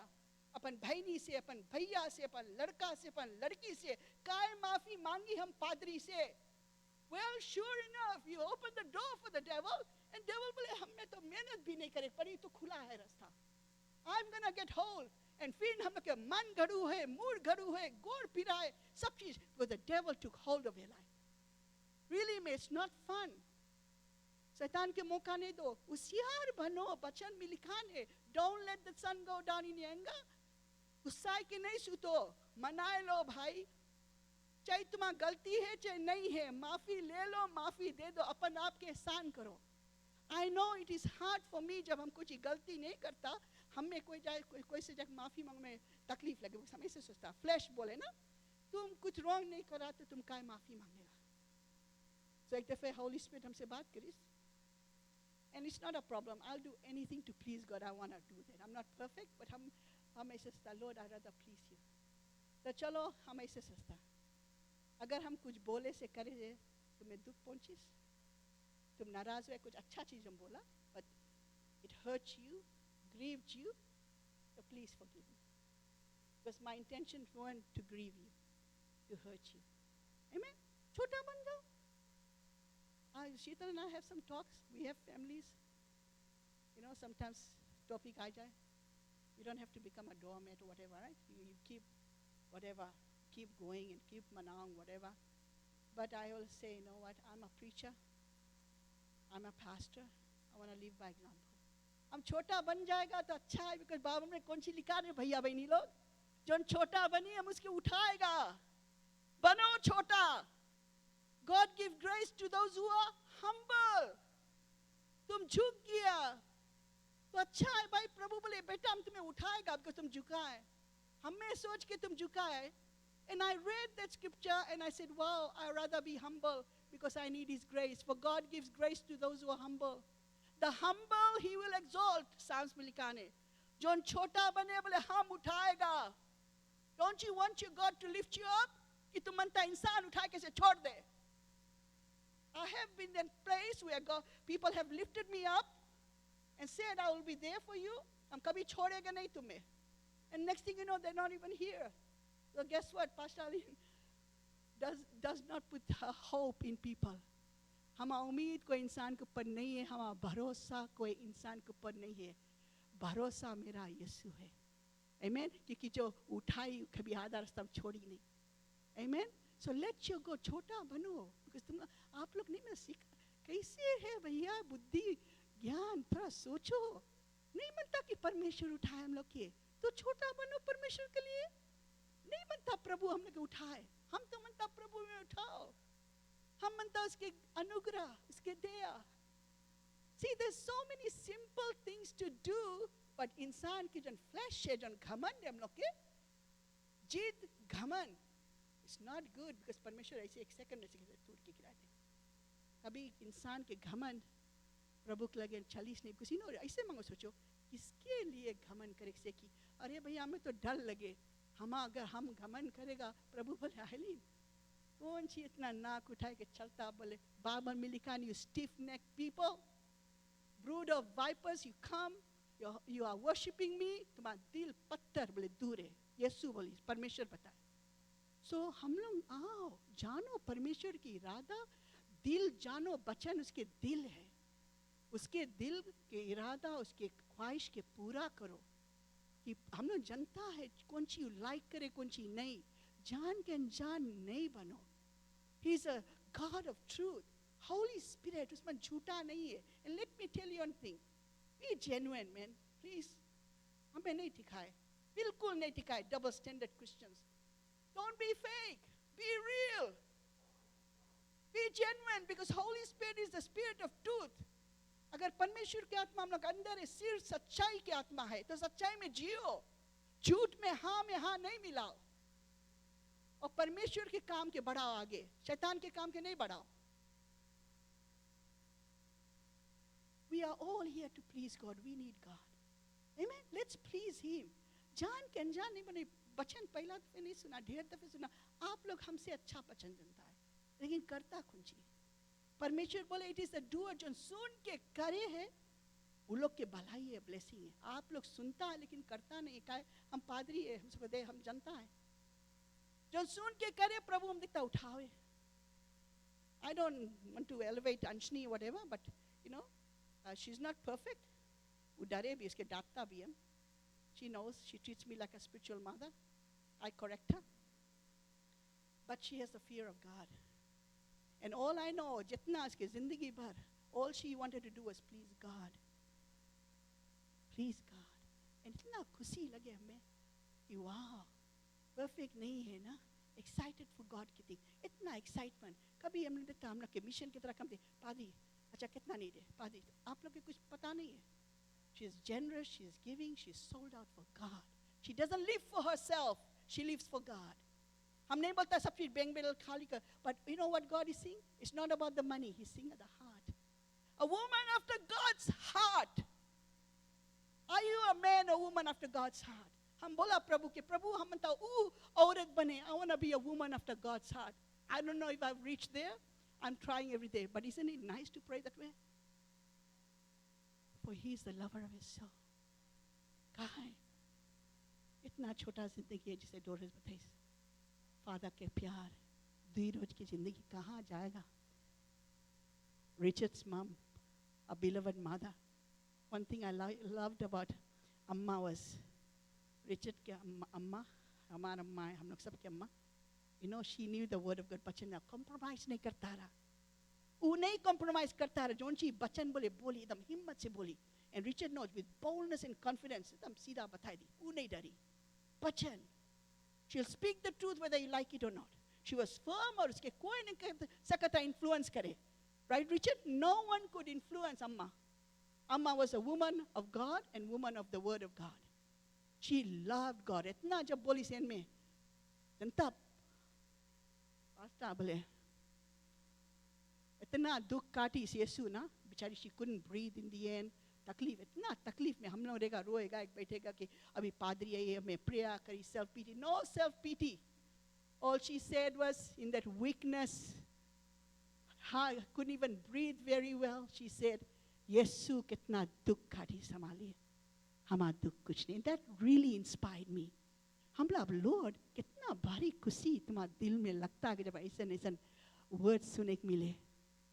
अपन बहनी से, अपन भैया से, अपन लड़का से, अपन लड़की से काय माफी मांगी हम पादरी से. Well, sure enough, you open the door for the devil, and devil बोले हमने तो मेहनत भी नहीं करे, पर ये तो खुला है रास्ता. I'm gonna get hold. And फिर हम लोग के मन घड़ू है, मूड घड़ू है, गोड़ पीरा है, सब चीज. Because the devil took hold of your life. Really, man, it's not fun. शैतान के मौका नहीं दो. होशियार बनो. वचन में लिखा है, don't let the sun go down in your anger. गुस्सा के नहीं सूतो, मनाए लो भाई. चाहे तुम्हारी गलती है चाहे नहीं है, माफी ले लो, माफी दे दो, अपन आप के एहसान करो. I know it is hard for me जब हम कुछ गलती नहीं करता, हमें कोई से जब माफी मांग में तकलीफ लगे. वो हमेशा सोचता फ्लैश बोले ना, तुम कुछ रॉन्ग नहीं करा तो तुम काय माफी मांगेगा. So एक दफे होली स्पिरिट हमसे बात करी, and it's not a problem. I'll do anything to please God. I want to do that. I'm not perfect, but हम ऐसे सोचता, Lord, I rather please you. तो चलो हम ऐसे सोचता, अगर हम कुछ बोले से करे तुम्हें दुख पहुंचिस, तुम नाराज हुए, कुछ अच्छा चीज हम बोला, but it hurts you, grieved you, so please forgive me. Because my intention weren't to grieve you, to hurt you. Amen? छोटा बन जाओ. Sheetal and I have some talks. We have families. You know, sometimes topic aa jaye. You don't have to become a doormat or whatever, right? You keep whatever, keep going and keep manaung, whatever. But I always say, you know what? I'm a preacher. I'm a pastor. I want to live by example. हम छोटा बन जाएगा तो अच्छा है, because Bible में कौन सी लिखा है भैया बहनी लोग, जो छोटा बनी हम उसके उठाएगा. बनो छोटा. God give grace to those who are humble. तुम झुक गया तो अच्छा है भाई. प्रभु बोले बेटा हम तुम्हें उठाएगा because तुम झुका है. हमें सोच के तुम झुका है. And I read that scripture and I said, wow, I'd rather be humble because I need His grace. For God gives grace to those who are humble. The humble He will exalt. Psalms में लिखा है. जो छोटा बने बोले हम उठाएगा. Don't you want your God to lift you up? कि तुम मनता इंसान उठा के से छोड़ दे. I have been in a place where God, people have lifted me up and said, I will be there for you. हम कभी छोड़ेगा नहीं तुम्हें. And next thing you know, they're not even here. So guess what? Pastor Ali does not put her hope in people. हमारा उम्मीद कोई इंसान के ऊपर नहीं है. हमारा भरोसा कोई इंसान के ऊपर नहीं है. भरोसा मेरा यीशु है. Amen? क्योंकि जो उठाई कभी आधा रास्ता छोड़ी नहीं. Amen? So let you go. छोटा बनो. Because तुम आप लोग नहीं मैं सीख कैसे है भैया, बुद्धि ज्ञान थोड़ा सोचो. नहीं मनता कि परमेश्वर उठाए हम लोग के, तो छोटा बनो परमेश्वर के लिए. नहीं मनता प्रभु हम लोग उठाए, हम तो मनता प्रभु में उठाओ. हम मनता उसके अनुग्रह, उसके दया. See, there's so many simple things to do, but इंसान की जो फ्लैश है, जो घमंड है हम लोग के, जिद घमंड, it's not good because परमेश्वर ऐसे एक सेकंड में टूट के गिरा दे. कभी इंसान के घमंड प्रभु के लगे चालीस नहीं. किसी ने ऐसे मांगो, सोचो किसके लिए घमंड करे से कि अरे भैया हमें तो डर लगे. हम अगर हम घमंड करेगा, प्रभु बोले आइलिन कौन सी इतना नाक उठाए के चलता. बोले बाइबल में लिखा है, you stiff neck people, brood of vipers, you come, you are worshiping me. तुम्हारा दिल पत्थर बोले दूर है. यीशु बोली, परमेश्वर बताए. सो हम लोग आओ जानो परमेश्वर की इरादा. दिल जानो, वचन उसके दिल है. उसके दिल के इरादा, उसके ख्वाहिश के पूरा करो. कि हम लोग जनता है कौन सी लाइक करे कौन सी नहीं. जान के अनजान नहीं बनो. He is a God of truth. Holy Spirit उसमें झूठा नहीं है. And let me tell you one thing, be genuine man please. हमें नहीं दिखाए, बिल्कुल नहीं दिखाए double standard Christians. Don't be fake. Be real. Be genuine, because Holy Spirit is the spirit of truth. अगर परमेश्वर की आत्मा हम लोग अंदर है, सिर्फ सच्चाई की आत्मा है, तो सच्चाई में जियो, झूठ में हाँ नहीं मिलाओ, और परमेश्वर के काम के बढ़ाओ आगे, शैतान के काम के नहीं बढ़ाओ. We are all here to please God. We need God. Amen. Let's please Him. जान के अनजान नहीं बने. वचन पहला दफे नहीं सुना, ढेर दफे सुना. आप लोग हमसे अच्छा वचन जनता है, लेकिन करता कौन ची? परमेश्वर बोले इट इज द डूअर, जो सुन के करे है वो लोग के भलाई है, ब्लेसिंग है. आप लोग सुनता है लेकिन करता नहीं. का हम पादरी है, हमसे दे, हम जनता है. जो सुन के करे प्रभु हम दिखता उठावे. I don't want to elevate Anshni or whatever, but you know, she's not perfect. वो डरे भी, उसके डांटता भी हम. She knows, she treats me like a spiritual mother. I correct her. But she has the fear of God. And all I know, जितना उसके जिंदगी भर, all she wanted to do was please God. Please God. And इतना खुशी लगे हमें कि wow, perfect नहीं है ना, excited for God की थी. इतना excitement. कभी हमने देखा हम लोग के मिशन की तरह कम थे. पादी, अच्छा कितना नहीं दे. पादी, आप लोग के कुछ पता नहीं है. She is generous, she is giving, she is sold out for God. She doesn't live for herself, she lives for God. हम नहीं बोलता सब चीज बैंक बैलेंस खाली कर. But you know what God is saying? It's not about the money, He's saying the heart. A woman after God's heart. Are you a man or woman after God's heart? हम बोला प्रभु के, प्रभु हम म्हणता औरत बने. I want to be a woman after God's heart. I don't know if I've reached there. I'm trying every day. But isn't it nice to pray that way? For He is the lover of His soul. कहाँ है? इतना छोटा जिंदगी है जिसे डोरेस बताई. Father के प्यार, दी रोज की जिंदगी कहाँ जाएगा? Richard's mom, a beloved mother. One thing I loved about Amma was Richard के अम्मा, हमारा अम्मा है, हम लोग सब के अम्मा. You know, she knew the word of God. Bachchan ना compromise नहीं करता रहा. वो नहीं compromise करता रहा. जोन ची बच्चन बोले बोली एकदम हिम्मत से बोली. And Richard knows with boldness and confidence एकदम सीधा बताई दी. वो नहीं डरी. Bachchan, she'll speak the truth whether you like it or not. She was firm और उसके कोई नहीं कर सकता influence करे. Right, Richard? No one could influence Amma. Amma was a woman of God and woman of the Word of God. She loved God. इतना जब बोली सेन में, तब पास्ता बोले, इतना दुख काटी इस यीशु ना, बेचारी she couldn't breathe in the end. तकलीफ, इतना तकलीफ में हम लोग रहेगा, रोएगा, एक बैठेगा कि अभी पादरी है, हमें प्रेयर करी, self pity. No self pity. All she said was in that weakness, I couldn't even breathe very well. She said, यीशु कितना दुख काटी संभालिए, हमारा दुख कुछ नहीं. That really inspired me. हम बोला, Lord, कितना भारी खुशी तुम्हारे दिल में लगता है कि जब ऐसा वर्ड सुने को मिले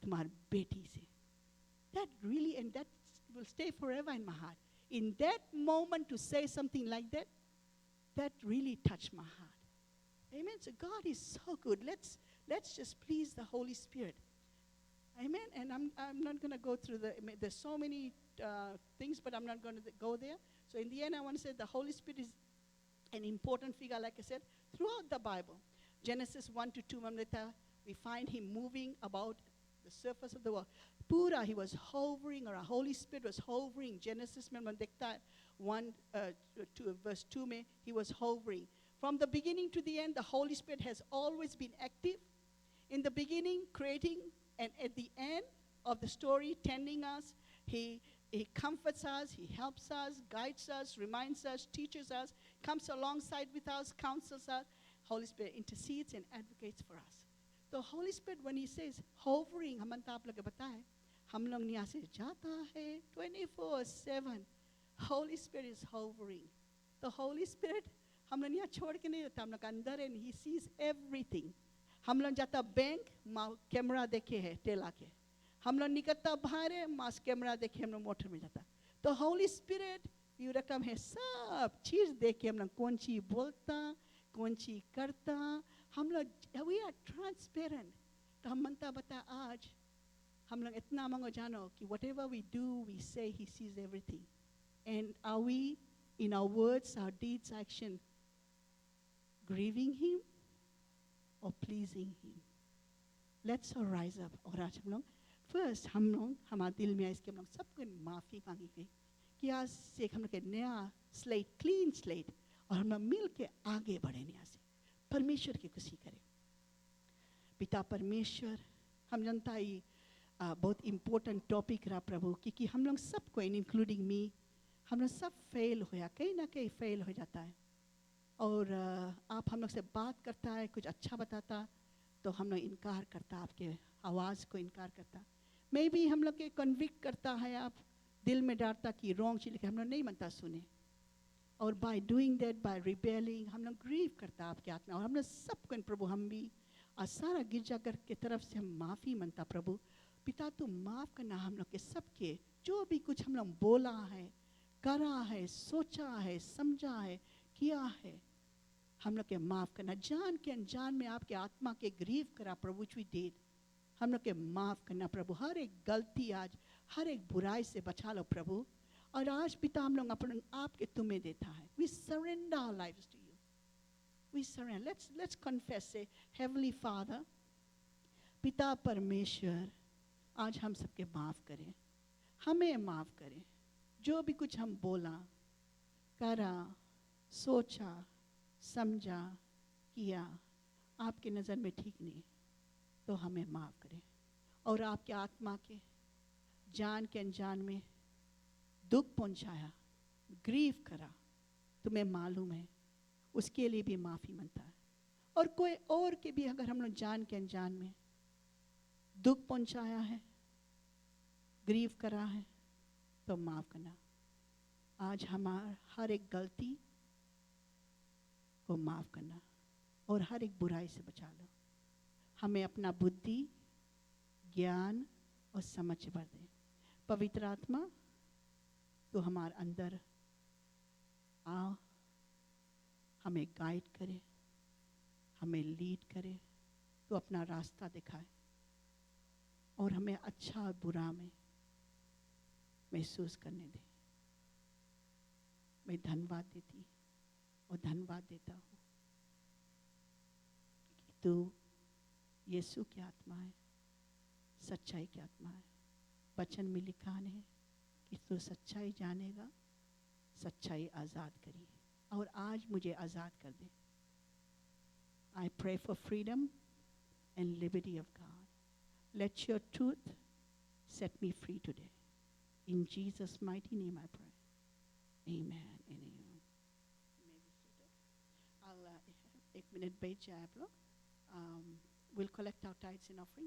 तुम्हारी बेटी से. That really, and that will stay forever in my heart. In that moment to say something like that, that really touched my heart. Amen. So God is so good. Let's just please the Holy Spirit. Amen. And I'm not going to go through there's so many things, but I'm not going to go there. So in the end, I want to say the Holy Spirit is an important figure, like I said, throughout the Bible. Genesis 1 to 2, we find Him moving about the surface of the world. Pura, He was hovering, or a Holy Spirit was hovering. Genesis 1 to verse 2, He was hovering. From the beginning to the end, the Holy Spirit has always been active. In the beginning, creating, and at the end of the story, tending us. He comforts us, He helps us, guides us, reminds us, teaches us, comes alongside with us, counsels us. Holy Spirit intercedes and advocates for us. The Holy Spirit, when He says hovering, हम आप लोग बताएं, हम लोग यहाँ से जाता है 24/7. Holy Spirit is hovering. The Holy Spirit, हम लोग यहाँ छोड़ के नहीं रहता, हम लोग अंदर, and He sees everything. हम लोग जाता बैंक, कैमरा देखे है टेला के. हम लोग निकलता बाहर है, मास कैमरा देखे हम लोग मोटर में जाता. तो होली स्पिरिट व्यू रकम है, सब चीज देखे हम लोग कौन चीज बोलता, कौन चीज करता. हम लोग वी आर ट्रांसपेरेंट. तो हम मनता बता आज हम लोग इतना मांगो जानो कि whatever we do, we say He sees everything. And are we in our words, our deeds, action grieving Him or pleasing Him? Let's all rise up. और आज हम लोग फर्स्ट हम लोग हमारे दिल में इसके हम लोग सबको माफ़ी मांगी गई कि आज से हम लोग के नया स्लेट, क्लीन स्लेट, और हम लोग मिल के आगे बढ़े नया से परमेश्वर की खुशी करें। पिता परमेश्वर, हम जनता ही बहुत इम्पोर्टेंट टॉपिक रहा प्रभु, क्योंकि हम लोग सबको इंक्लूडिंग मी, हम लोग सब फेल होया, कहीं ना कहीं फेल हो जाता है। और आप हम लोग से बात करता है, कुछ अच्छा बताता तो हम लोग इनकार करता, आपके आवाज़ को इनकार करता। मे भी हम लोग के कन्विक्ट करता है, आप दिल में डालता कि रॉन्ग चीज़, लेकिन हम लोग नहीं बनता सुने। और by doing that, by rebelling, हम लोग ग्रीव करता आपके आत्मा। और हम लोग सबको प्रभु, हम भी और सारा गिरजाघर की तरफ से हम माफ़ी मांगता प्रभु। पिता तू माफ़ करना हम लोग के सबके, जो भी कुछ हम लोग बोला है, करा है, सोचा है, समझा है, किया है, हम लोग के माफ़ करना। जान के अनजान में आपके आत्मा के ग्रीव करा प्रभु, वी डिड, हम लोग के माफ़ करना प्रभु। हर एक गलती आज, हर एक बुराई से बचा लो प्रभु। और आज पिता हम लोग अपने आपके तुम्हें देता है। We surrender our lives to you, we surrender. Let's confess, say heavenly Father, पिता परमेश्वर, आज हम सबके माफ़ करें, हमें माफ़ करें। जो भी कुछ हम बोला, करा, सोचा, समझा, किया, आपकी नज़र में ठीक नहीं, तो हमें माफ़ करें। और आपके आत्मा के जान के अनजान में दुख पहुंचाया, ग्रीव करा, तुम्हें मालूम है, उसके लिए भी माफ़ी मांगता है। और कोई और के भी अगर हम लोग जान के अनजान में दुख पहुंचाया है, ग्रीव करा है, तो माफ़ करना। आज हमार हर एक गलती को माफ़ करना और हर एक बुराई से बचा लो। हमें अपना बुद्धि, ज्ञान और समझ भर दे। पवित्र आत्मा, तो हमारे अंदर आओ, हमें गाइड करे, हमें लीड करे, तो अपना रास्ता दिखाए और हमें अच्छा और बुरा में महसूस करने दे। मैं धन्यवाद देती और धन्यवाद देता हूँ कि तू यीशु की आत्मा है, सच्चाई की आत्मा है। वचन में लिखा है कि तू सच्चाई जानेगा, सच्चाई आज़ाद करी। और आज मुझे आज़ाद कर दे। I pray for freedom and liberty of God. Let your truth set me free today. In Jesus' mighty name I pray. Amen and amen. I'll, 1 minute बैठ जाए आप लोग. We'll collect our tithes and offering.